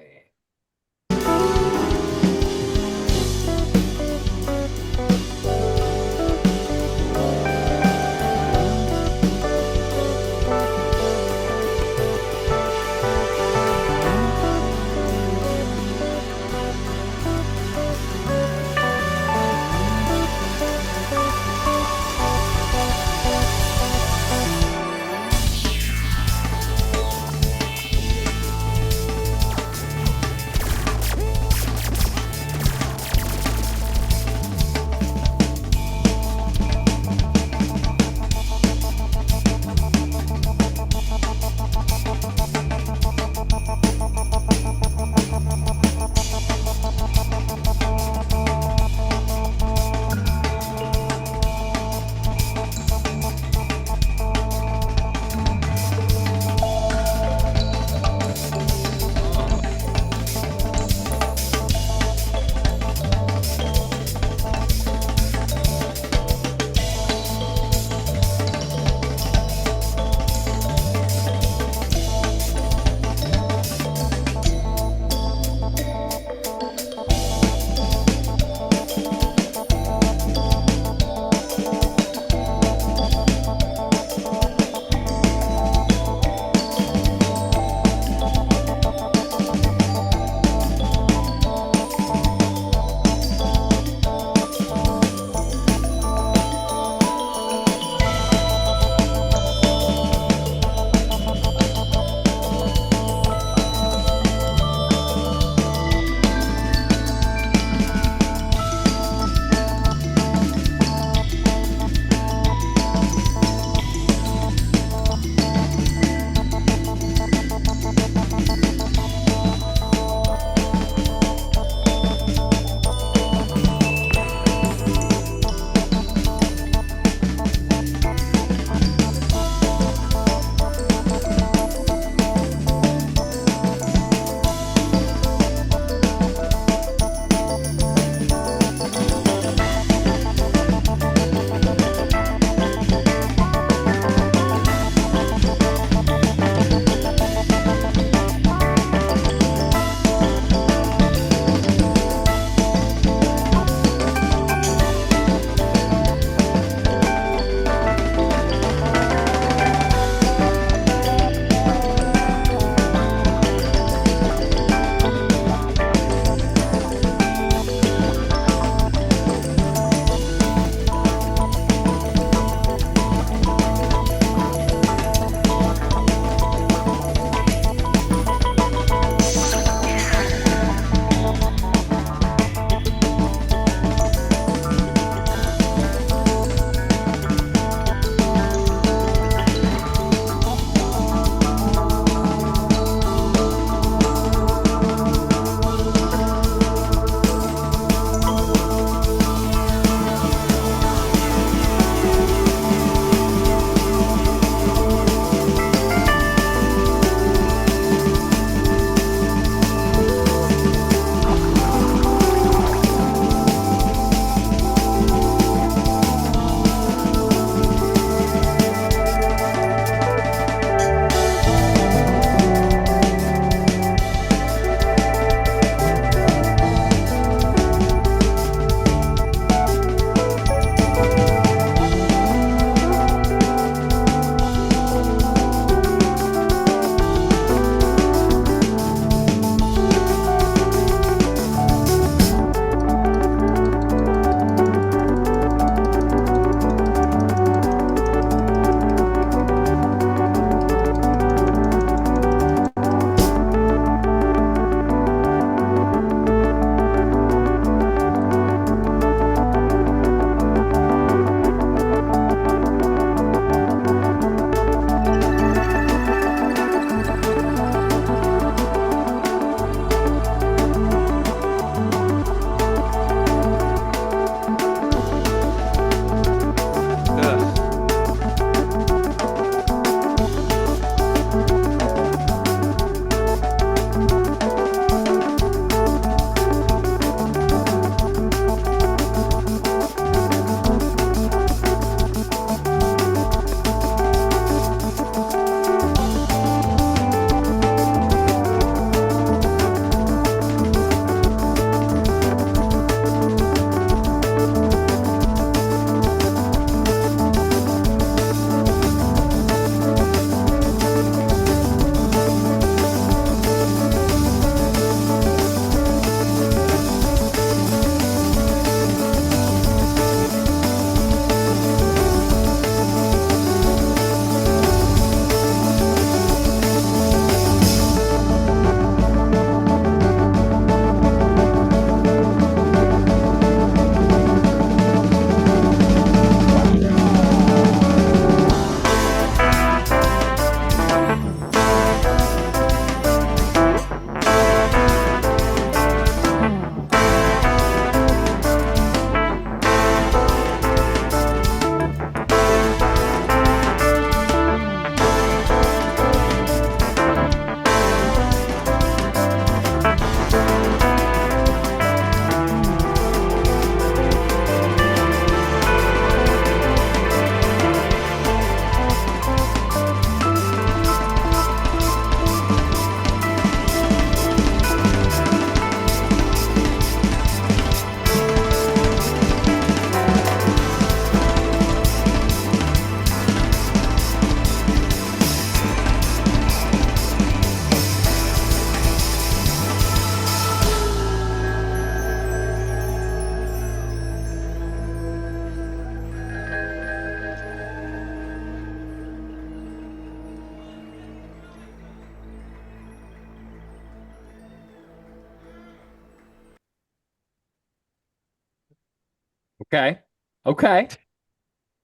Okay. Okay.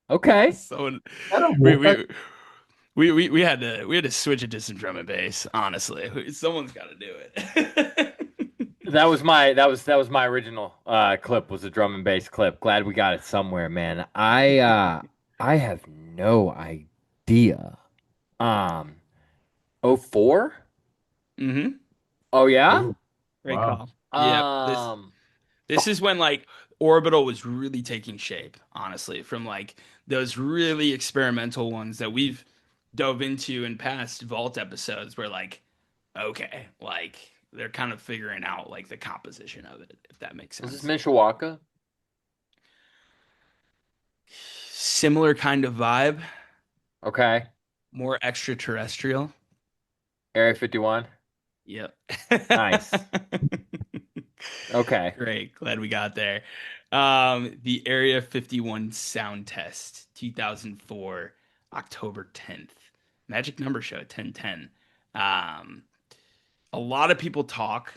Okay. So That'll we work. we had to switch it to some drum and bass. Honestly, someone's got to do it. That was my original clip, was a drum and bass clip. Glad we got it somewhere, man. I have no idea. Um, '04? Mm-hmm. Oh yeah? Ooh, Great wow. call. Yep. This is when like Orbital was really taking shape, honestly, from like those really experimental ones that we've dove into in past Vault episodes where like, okay, like they're kind of figuring out like the composition of it, if that makes Was this sense. Mishawaka? Similar kind of vibe, Okay. more extraterrestrial. Area 51? Yep. Nice. Okay. Great. Glad we got there. The Area 51 sound test, 2004, October 10th. Magic number show, 1010. Um, a lot of people talk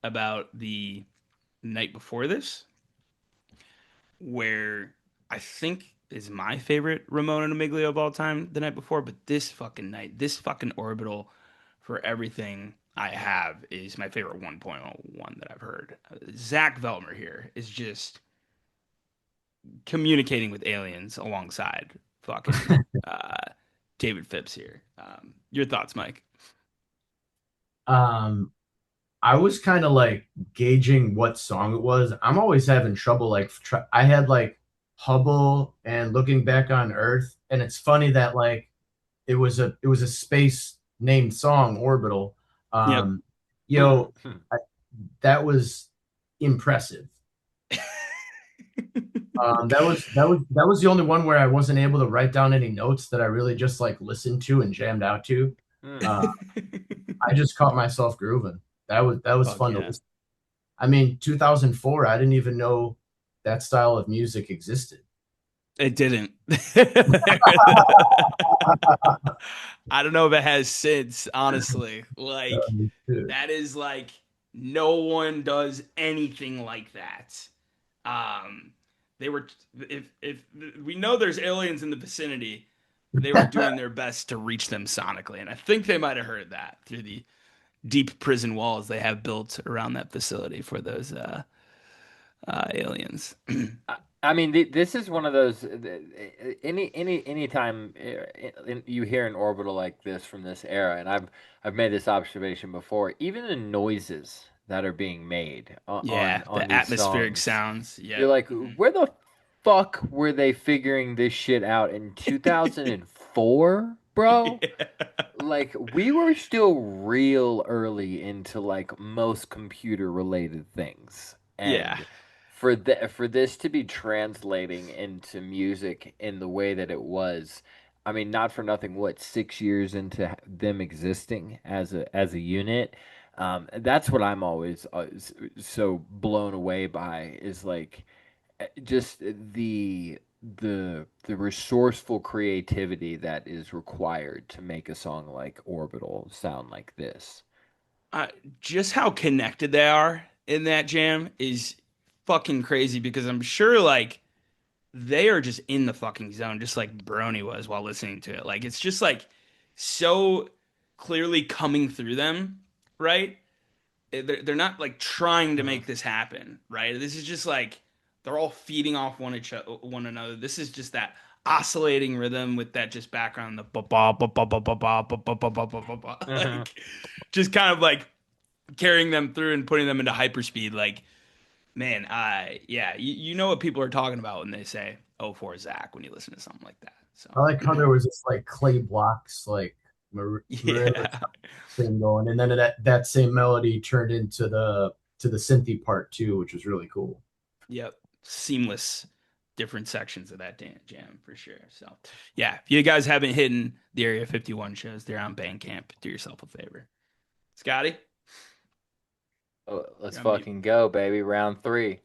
about the night before this, where I think is my favorite Ramona Namiglio of all time, the night before, but this fucking night, this fucking Orbital for everything I have is my favorite 1.01 that I've heard. Zach Veltmer here is just communicating with aliens alongside fucking David Phipps here. Your thoughts, Mike? Um, I was kind of like gauging what song it was. I'm always having trouble. Like, I had like Hubble and Looking Back on Earth, and it's funny that like it was a space named song, Orbital. Yep. Um, yo, I, that was impressive. That was the only one where I wasn't able to write down any notes that I really just like listened to and jammed out to. I just caught myself grooving. That was Fuck fun to yeah. listen. I mean, 2004, I didn't even know that style of music existed. It didn't. I don't know if it has since, honestly. Like, that is like no one does anything like that. They were if we know there's aliens in the vicinity, they were doing their best to reach them sonically, and I think they might have heard that through the deep prison walls they have built around that facility for those aliens. I mean, this is one of those. Anytime you hear an orbital like this from this era, and I've made this observation before. Even the noises that are being made on Yeah, on the these atmospheric songs, sounds. Yeah. you're like, where the fuck were they figuring this shit out in 2004, bro? Like, we were still real early into like most computer related things, Yeah. and for this to be translating into music in the way that it was, I mean, not for nothing, what, 6 years into them existing as a unit, that's what I'm always so blown away by, is like just the resourceful creativity that is required to make a song like Orbital sound like this. uh, just how connected they are in that jam is fucking crazy because I'm sure like they are just in the fucking zone, just like Barone was while listening to it. Like it's just like so clearly coming through them, right? They're not like trying to Mhm. make this happen, right? This is just like they're all feeding off one another. This is just that oscillating rhythm with that just background, the ba ba ba ba ba ba ba ba ba ba ba ba ba, Mhm. like just kind of like carrying them through and putting them into hyperspeed. Like, man, yeah, you know what people are talking about when they say "Oh, for Zach" when you listen to something like that. So I like how there was this like clay blocks, like yeah, thing going, and then that same melody turned into the synthy part too, which was really cool. yep, seamless. Different sections of that jam for sure. So, yeah, if you guys haven't hidden the Area 51 shows, they're on Bandcamp. Do yourself a favor. Scotty, Oh, let's you're on mute. fucking go, baby. Round 3.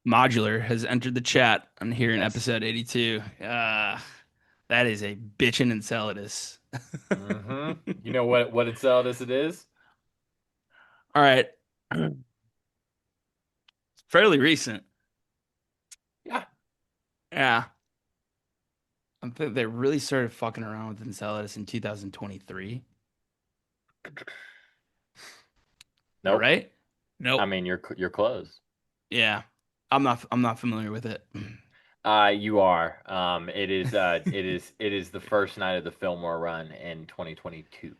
Modular has entered the chat. I'm here in Yes. episode 82. That is a bitchin' Enceladus. You know what Enceladus it is? All right. Fairly recent. Yeah. Yeah. I think they really started fucking around with Enceladus in 2023. Nope. Right? Nope. I mean, you're close. Yeah. I'm not familiar with it. You are. It is the first night of the Fillmore run in 2022.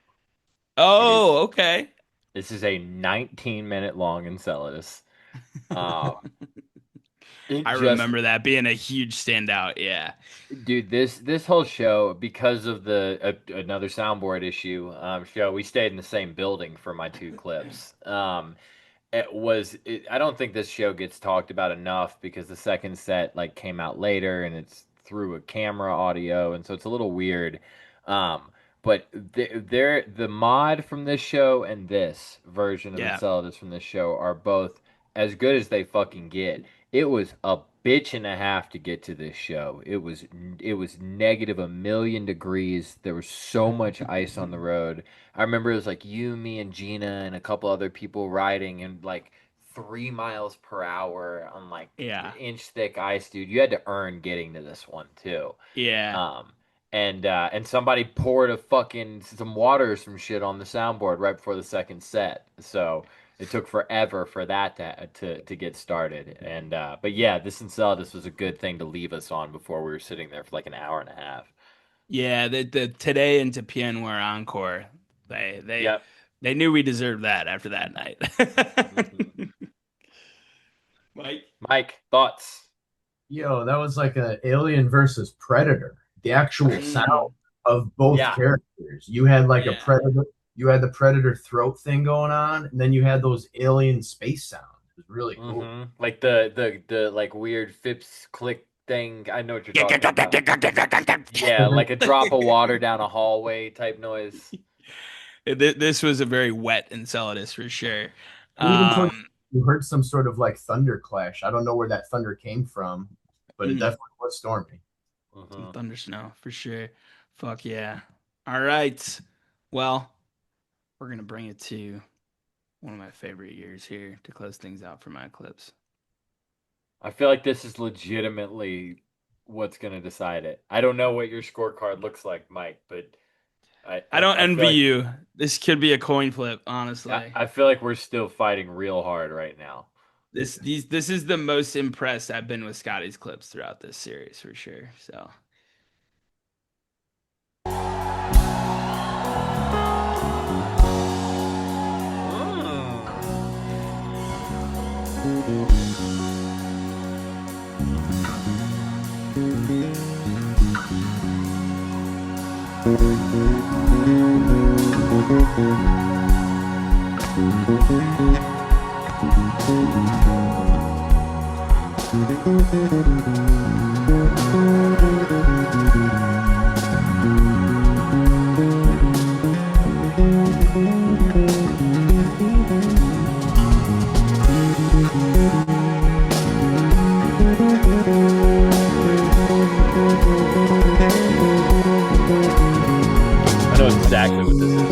Oh, okay. This is a 19-minute long Enceladus. I Just remember that being a huge standout. Yeah. dude, this whole show, because of the another soundboard issue, show, we stayed in the same building for my 2 clips. I don't think this show gets talked about enough because the second set like came out later and it's through a camera audio, and so it's a little weird. But the mod from this show and this version of Yeah. Enceladus from this show are both as good as they fucking get. It was a bitch and a half to get to this show. It was negative 1,000,000 degrees. There was so much ice on the road. I remember it was like you, me, and Gina, and a couple other people riding in like 3 miles per hour on like Yeah. inch thick ice, dude. You had to earn getting to this one too. Yeah. And somebody poured some water or some shit on the soundboard right before the second set. So it took forever for that to get started. And but yeah, this Enceladus was a good thing to leave us on before we were sitting there for like an hour and a half. Yeah, the today into Pian were encore. Yep. They knew we deserved that after that night. Mike, thoughts? Yo, that was like an Alien versus Predator. The actual sound of both characters. You had like a predator. You had the predator throat thing going on, and then you had those alien space sounds. It was really cool. Like the like weird Phipps click thing. I know what you're talking about. Yeah, like a drop of water down a hallway type noise. This was a very wet Enceladus for sure. You heard some sort of like thunder clash. I don't know where that thunder came from, but it definitely was stormy. Some thunder snow for sure. Fuck yeah. All right. Well, we're going to bring it to one of my favorite years here to close things out for my clips. I feel like this is legitimately what's going to decide it. I don't know what your scorecard looks like, Mike, but I don't envy you. This could be a coin flip, honestly. I feel like we're still fighting real hard right now. This is the most impressed I've been with Scotty's clips throughout this series for sure. So I know exactly what this is.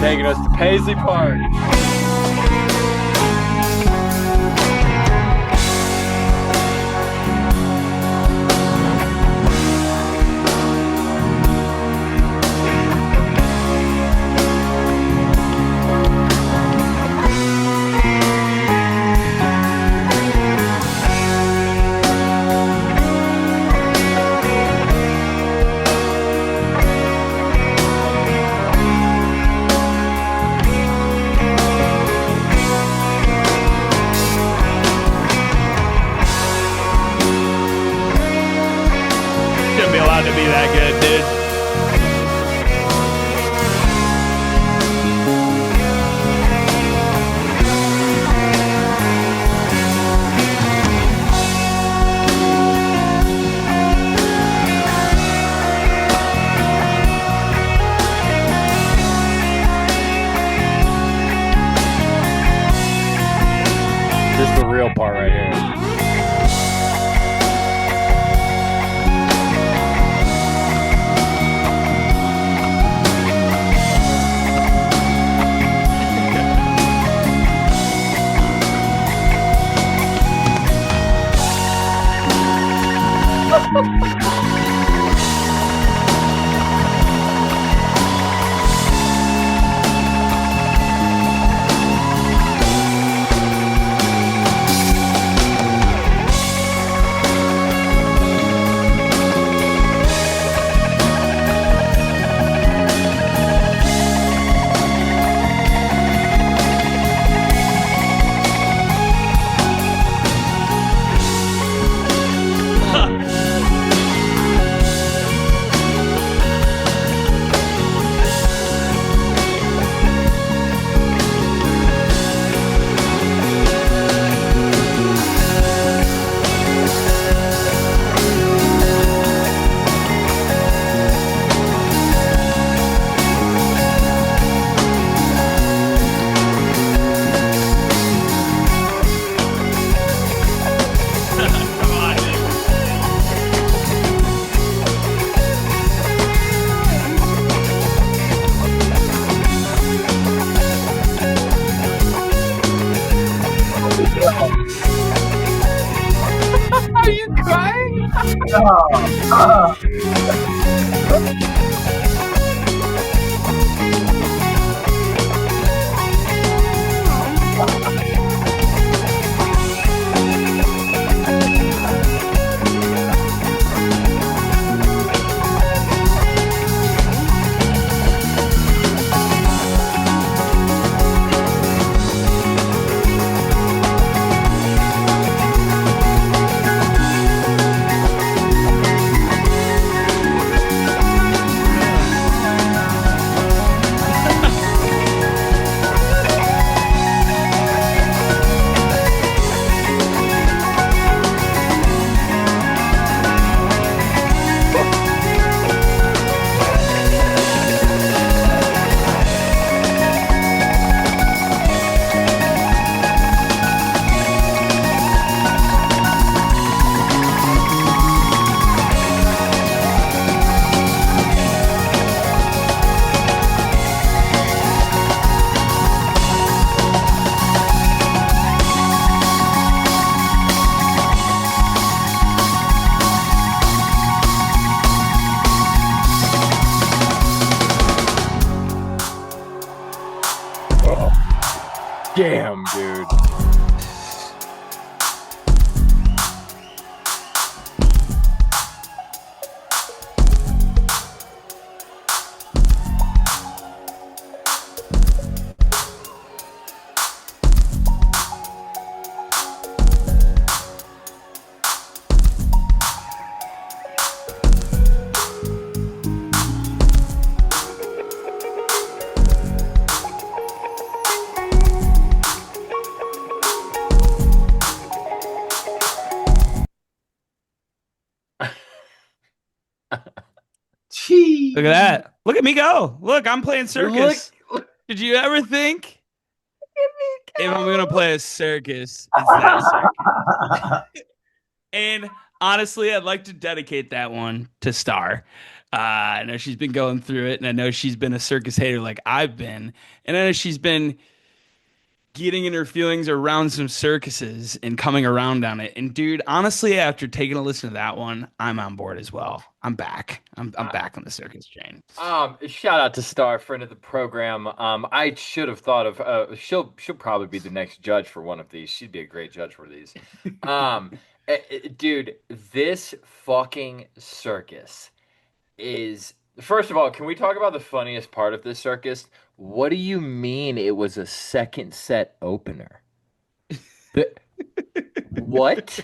taking us to Paisley Park. Shouldn't be allowed to be that good, dude. This is the real part right here. Are you crying? Damn, dude. Gee. Look at that. Look at me go. Look, I'm playing circus. Look. Did you ever think if I'm going to play a circus, it's that circus? And honestly, I'd like to dedicate that one to Star. I know she's been going through it, and I know she's been a circus hater like I've been, and I know she's been getting in her feelings around some circuses and coming around on it. And dude, honestly, after taking a listen to that one, I'm on board as well. I'm back. I'm Uh, back on the circus train. Shout out to Star, friend of the program. I should have thought of she'll probably be the next judge for one of these. She'd be a great judge for these. Um, Dude, this fucking circus is first of all, can we talk about the funniest part of this circus? What do you mean it was a second set opener? The, what?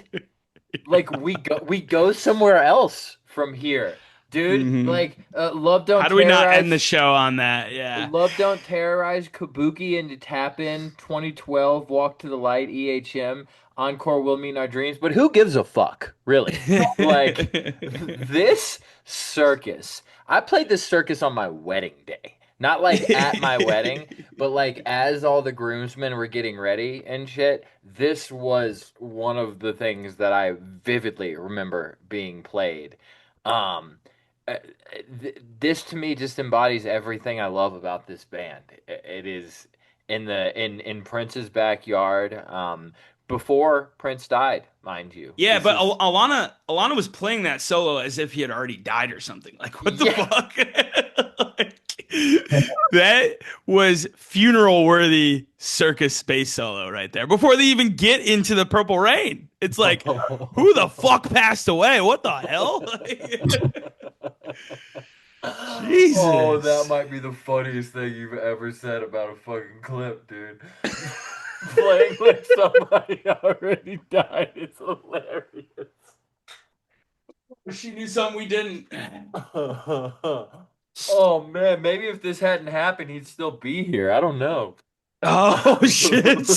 Like we go somewhere else from here, dude. Hmm. Like love How don't do we not end the terrorize. show on that? Yeah. Love Don't Terrorize, Kabuki into Tap In, 2012, Walk to the Light, EHM, Encore Will Mean Our Dreams. But who gives a fuck, really? Like, this circus. I played this circus on my wedding day. Not like at my wedding, but like as all the groomsmen were getting ready and shit. This was one of the things that I vividly remember being played. Um, uh, this to me just embodies everything I love about this band. It is in Prince's backyard, before Prince died, mind you. Yeah, This but is Alana was playing that solo as if he had already died or something. Like, what the yeah. fuck? Like, that was funeral worthy circus space solo right there. Before they even get into the Purple Rain, it's like, who the fuck passed away? What the hell? Oh, that Jesus. might be the funniest thing you've ever said about a fucking clip, dude. Playing like somebody already died. It's hilarious. She knew something we didn't. Oh man, maybe if this hadn't happened, he'd still be here. I don't know. Oh shit.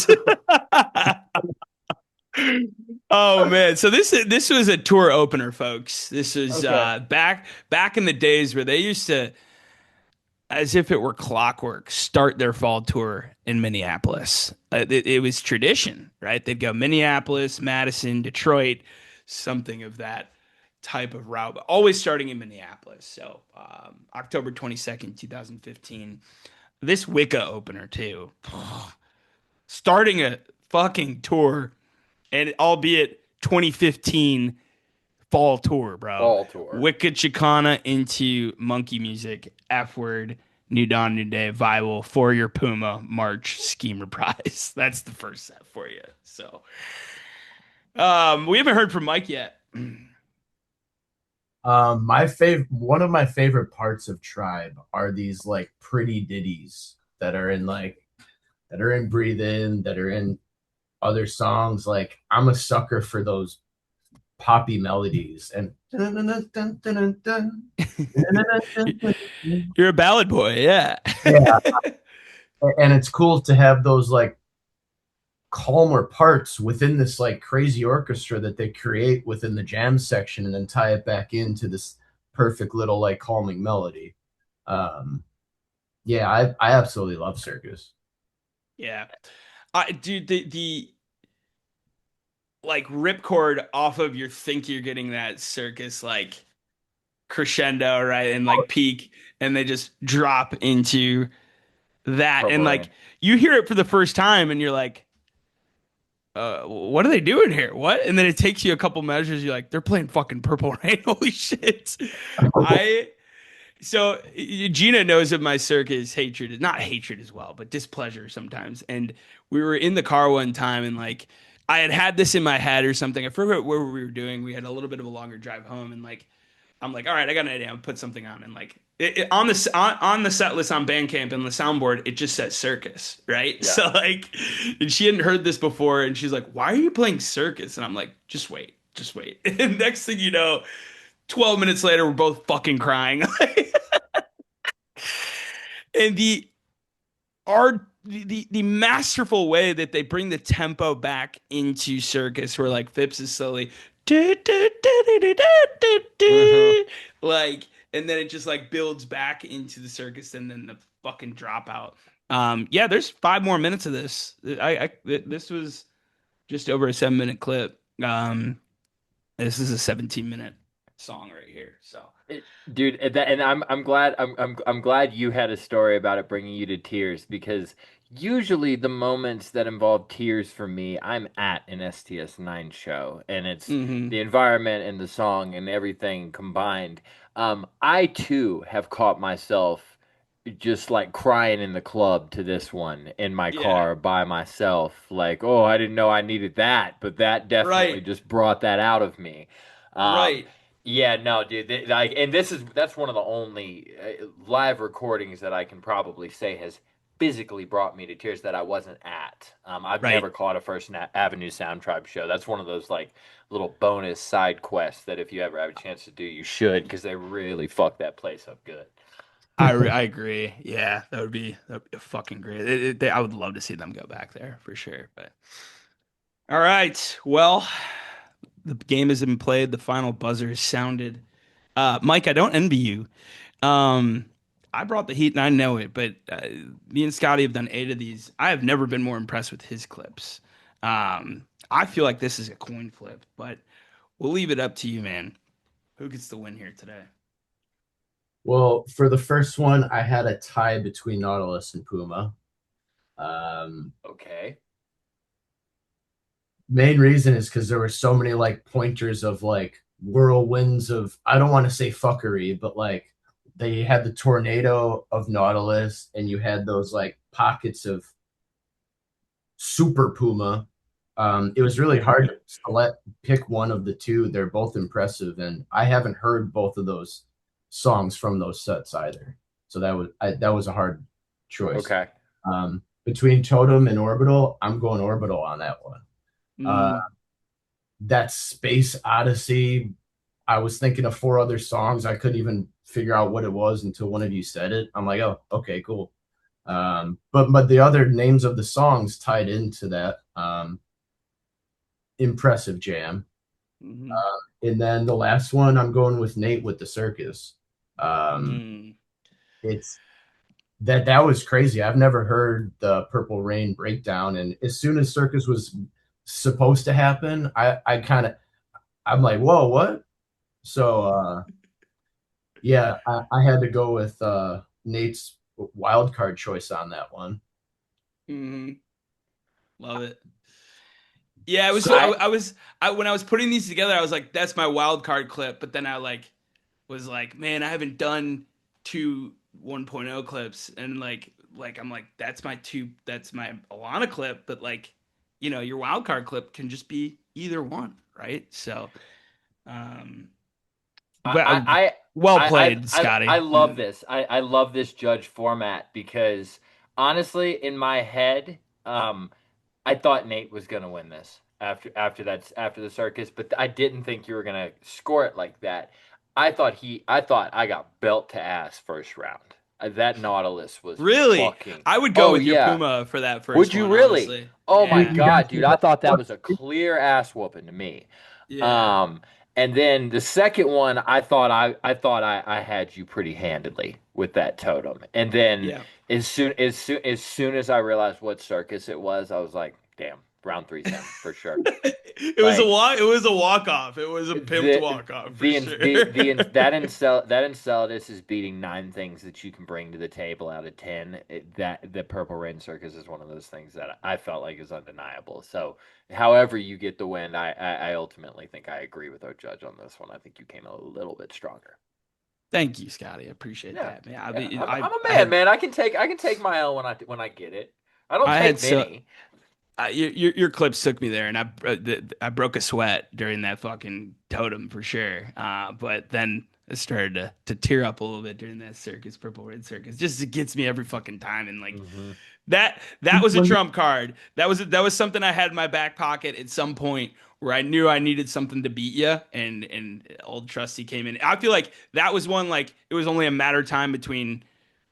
Oh man. So this was a tour opener, folks. This was Okay. back in the days where they used to, as if it were clockwork, start their fall tour in Minneapolis. It was tradition, right? They'd go Minneapolis, Madison, Detroit, something of that type of route, but always starting in Minneapolis. So October 22nd, 2015. This Wicca opener too. Starting a fucking tour, and albeit 2015 fall tour, bro. Fall tour. Wicca Chicana into Monkey Music, F Word, New Dawn, New Day, Vival, For Your Puma, March, Scheme Reprise. That's the first set for you. So, we haven't heard from Mike yet. One of my favorite parts of Tribe are these like pretty ditties that are in Breathe In, that are in other songs. Like I'm a sucker for those poppy melodies and You're a ballad boy, yeah. yeah, and it's cool to have those like calmer parts within this like crazy orchestra that they create within the jam section and then tie it back into this perfect little like calming melody. Um, yeah, I absolutely love Circus. Yeah. Dude, the like ripcord off of your think you're getting that circus like crescendo, right? And like peak, and they just drop into that. And Purple like Rain. you hear it for the first time and you're like, what are they doing here? What? And then it takes you a couple measures, you're like, they're playing fucking Purple Rain. Holy shit. I So Gina knows of my circus hatred, not hatred as well, but displeasure sometimes. And we were in the car one time, and like I had this in my head or something. I forgot where we were doing. We had a little bit of a longer drive home, and like I'm like, all right, I got an idea. I'll put something on, and like on the set list on Bandcamp and the soundboard, it just says circus, right? Yeah. So like, and she hadn't heard this before, and she's like, why are you playing circus? And I'm like, just wait, just wait. And next thing you know, 12 minutes later, we're both fucking crying. And the art, the masterful way that they bring the tempo back into circus, where like Phipps is slowly Mhm. like, and then it just like builds back into the circus, and then the fucking dropout. Yeah, there's 5 more minutes of this. This was just over a 7 minute clip. This is a 17-minute song right here. So Dude, and I'm glad I'm glad you had a story about it bringing you to tears because usually the moments that involve tears for me, I'm at an STS9 show and it's Hmm. the environment and the song and everything combined. I too have caught myself just like crying in the club to this one in my Yeah. car by myself, like, oh, I didn't know I needed that, but that definitely Right. just brought that out of me. Um, Right. yeah, no, dude. Like, and that's one of the only live recordings that I can probably say has physically brought me to tears that I wasn't at. I've Right. never caught a Avenue Sound Tribe show. That's one of those like little bonus side quests that if you ever have a chance to do, you should because they really fuck that place up good. I agree. Yeah, that would be fucking great. I would love to see them go back there for sure. But all right, well, the game has been played. The final buzzer is sounded. Mike, I don't envy you. Um, I brought the heat and I know it, but me and Scotty have done 8 of these. I have never been more impressed with his clips. I feel like this is a coin flip, but we'll leave it up to you, man. Who gets the win here today? Well, for the first one, I had a tie between Nautilus and Puma. Um, Okay. Main reason is because there were so many like pointers of like whirlwinds of, I don't want to say fuckery, but like they had the tornado of Nautilus and you had those like pockets of Super Puma. It was really hard to select pick one of the two. They're both impressive, and I haven't heard both of those songs from those sets either. So that was a hard choice. Okay. Between Totem and Orbital, I'm going Orbital on that one. Uh, Mm, that Space Odyssey, I was thinking of 4 other songs. I couldn't even figure out what it was until one of you said it. I'm like, oh, okay, cool. But the other names of the songs tied into that impressive jam. mhm, And then the last one, I'm going with Nate with the circus. Um, mm. it's that was crazy. I've never heard the Purple Rain breakdown, and as soon as circus was supposed to happen, I'm like, whoa, what? So yeah, I had to go with Nate's wild card choice on that one. Mhm. Love it. Yeah, it was. So I I was. When I was putting these together, I was like, "That's my wild card clip." But then I like was like, "Man, I haven't done 2 1.0 clips," and I'm like, "That's my two. That's my Alana clip." But like, your wild card clip can just be either one, right? So, um, well, I well played, I Scotty. love this. I love this judge format because honestly, in my head, I thought Nate was gonna win this after the circus, but I didn't think you were gonna score it like that. I thought I got belt to ass first round. That Nautilus was Really, fucking. I would go Oh with your yeah, Puma for that first would you one, really? honestly. Oh my Yeah, you guys God, dude, I thought that what was a clear ass whooping to me. yeah, Um, and then the second one, I thought I had you pretty handedly with that totem. And then yeah. as soon as I realized what circus it was, I was like, damn, round three's him for sure. It was a Like walk. It was a walk off. It was a pimped the walk off for the sure. that Enceladus is beating 9 things that you can bring to the table out of 10. That the Purple Rain Circus is one of those things that I felt like is undeniable. So, however you get the win, I ultimately think I agree with our judge on this one. I think you came a little bit stronger. Thank you, Scotty. I appreciate Yeah, that, man. I yeah. mean, I'm a man, man. I can take my L when I get it. I don't I had take so many. your clips took me there, and I broke a sweat during that fucking totem for sure. But then I started to tear up a little bit during that circus, Purple Red Circus. Just it gets me every fucking time, and like Hmm. that was a when trump card. That was something I had in my back pocket at some point where I knew I needed something to beat you, and old trusty came in. I feel like that was one like it was only a matter of time between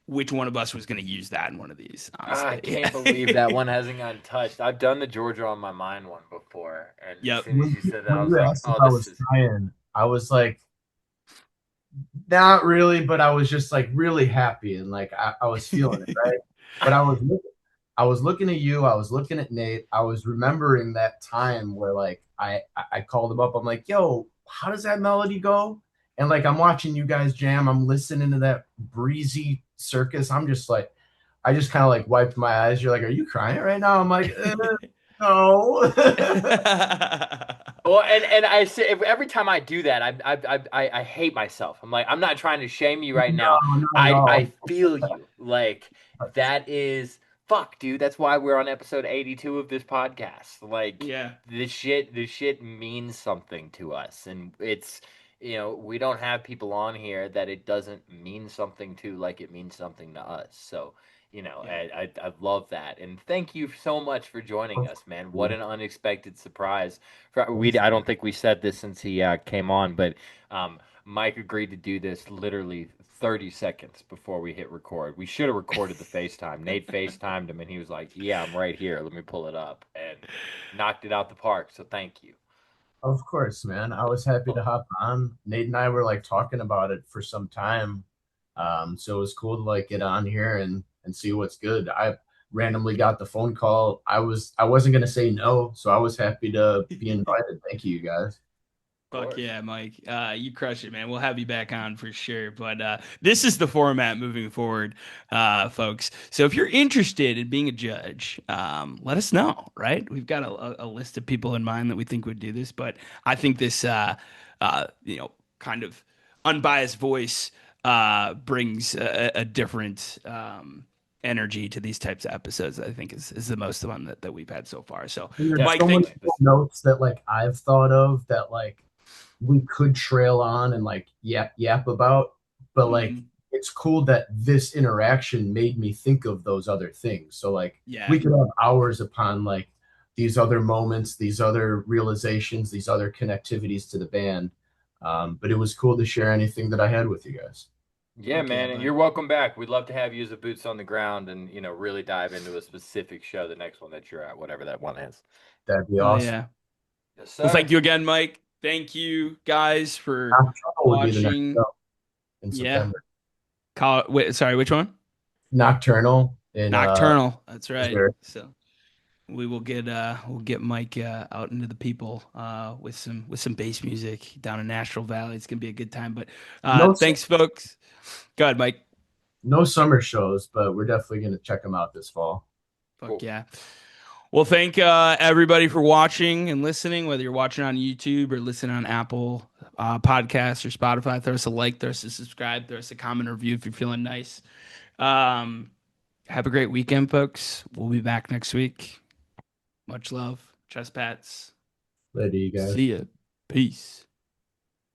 which one of us was going to use that in one of these, I honestly. can't believe that one hasn't gotten touched. I've done the Georgia on my mind one before, and as Yep. soon as you said that, I when was you like, asked if "Oh, I this was is." trying, I was like, not really, but I was just like really happy and like I was feeling it, right? But I was looking at you, I was looking at Nate, I was remembering that time where like I called him up. I'm like, yo, how does that melody go? And like I'm watching you guys jam, I'm listening to that breezy circus. I'm just like, I just kind of like wiped my eyes. You're like, are you crying right now? I'm like, no. Well, and I say every time I do that, I hate myself. I'm like, I'm not trying to shame you right No, now. not at I all. feel you. Like that is fuck, dude. That's why we're on episode 82 of this podcast. Like Yeah. this shit means something to us, and it's we don't have people on here that it doesn't mean something to like it means something to us. So Yeah. I love that, and thank you so much for joining us, man. What an unexpected surprise! I don't think we said this since he came on, but Mike agreed to do this literally 30 seconds before we hit record. We should have recorded the FaceTime. Nate FaceTimed him, and he was like, "Yeah, I'm right here. Let me pull it up," and knocked it out the park. So thank you. Of course, man. I was happy to hop on. Nate and I were like talking about it for some time. So it was cool to like get on here and see what's good. I randomly got the phone call. I wasn't gonna say no, so I was happy to be invited. Thank you, guys. Fuck yeah, Mike. You crush it, man. We'll have you back on for sure. But this is the format moving forward, folks. So if you're interested in being a judge, let us know, right? We've got a list of people in mind that we think would do this, but I think this, kind of unbiased voice brings a different energy to these types of episodes. I think is the most one that we've had so far. So, And there's Mike, so many thanks. notes that like I've thought of that like we could trail on and like yap about, but like Mhm. it's cool that this interaction made me think of those other things. So like Yeah. we could have hours upon like these other moments, these other realizations, these other connectivities to the band. But it was cool to share anything that I had with you guys. Yeah, Fuck yeah, man, and bud. you're welcome back. We'd love to have you as a boots on the ground and really dive into a specific show, the next one that you're at, whatever that one is. That'd be Oh awesome. yeah. Yes, Well, sir. thank you again, Mike. Thank you guys for Nocturnal would be the next watching. show in Yeah. September. Wait, sorry, which one? Nocturnal in Nocturnal. That's right. Missouri. So we'll get Mike out into the people with some bass music down in Nashville Valley. It's gonna be a good time. But No thanks, folks. Go ahead, Mike. no summer shows, but we're definitely going to check them out this fall. Fuck Cool. yeah. Well, thank everybody for watching and listening, whether you're watching on YouTube or listening on Apple Podcasts or Spotify. Throw us a like, throw us a subscribe, throw us a comment or review if you're feeling nice. Have a great weekend, folks. We'll be back next week. Much love. Trust Pats. Later, you guys. See ya. Peace.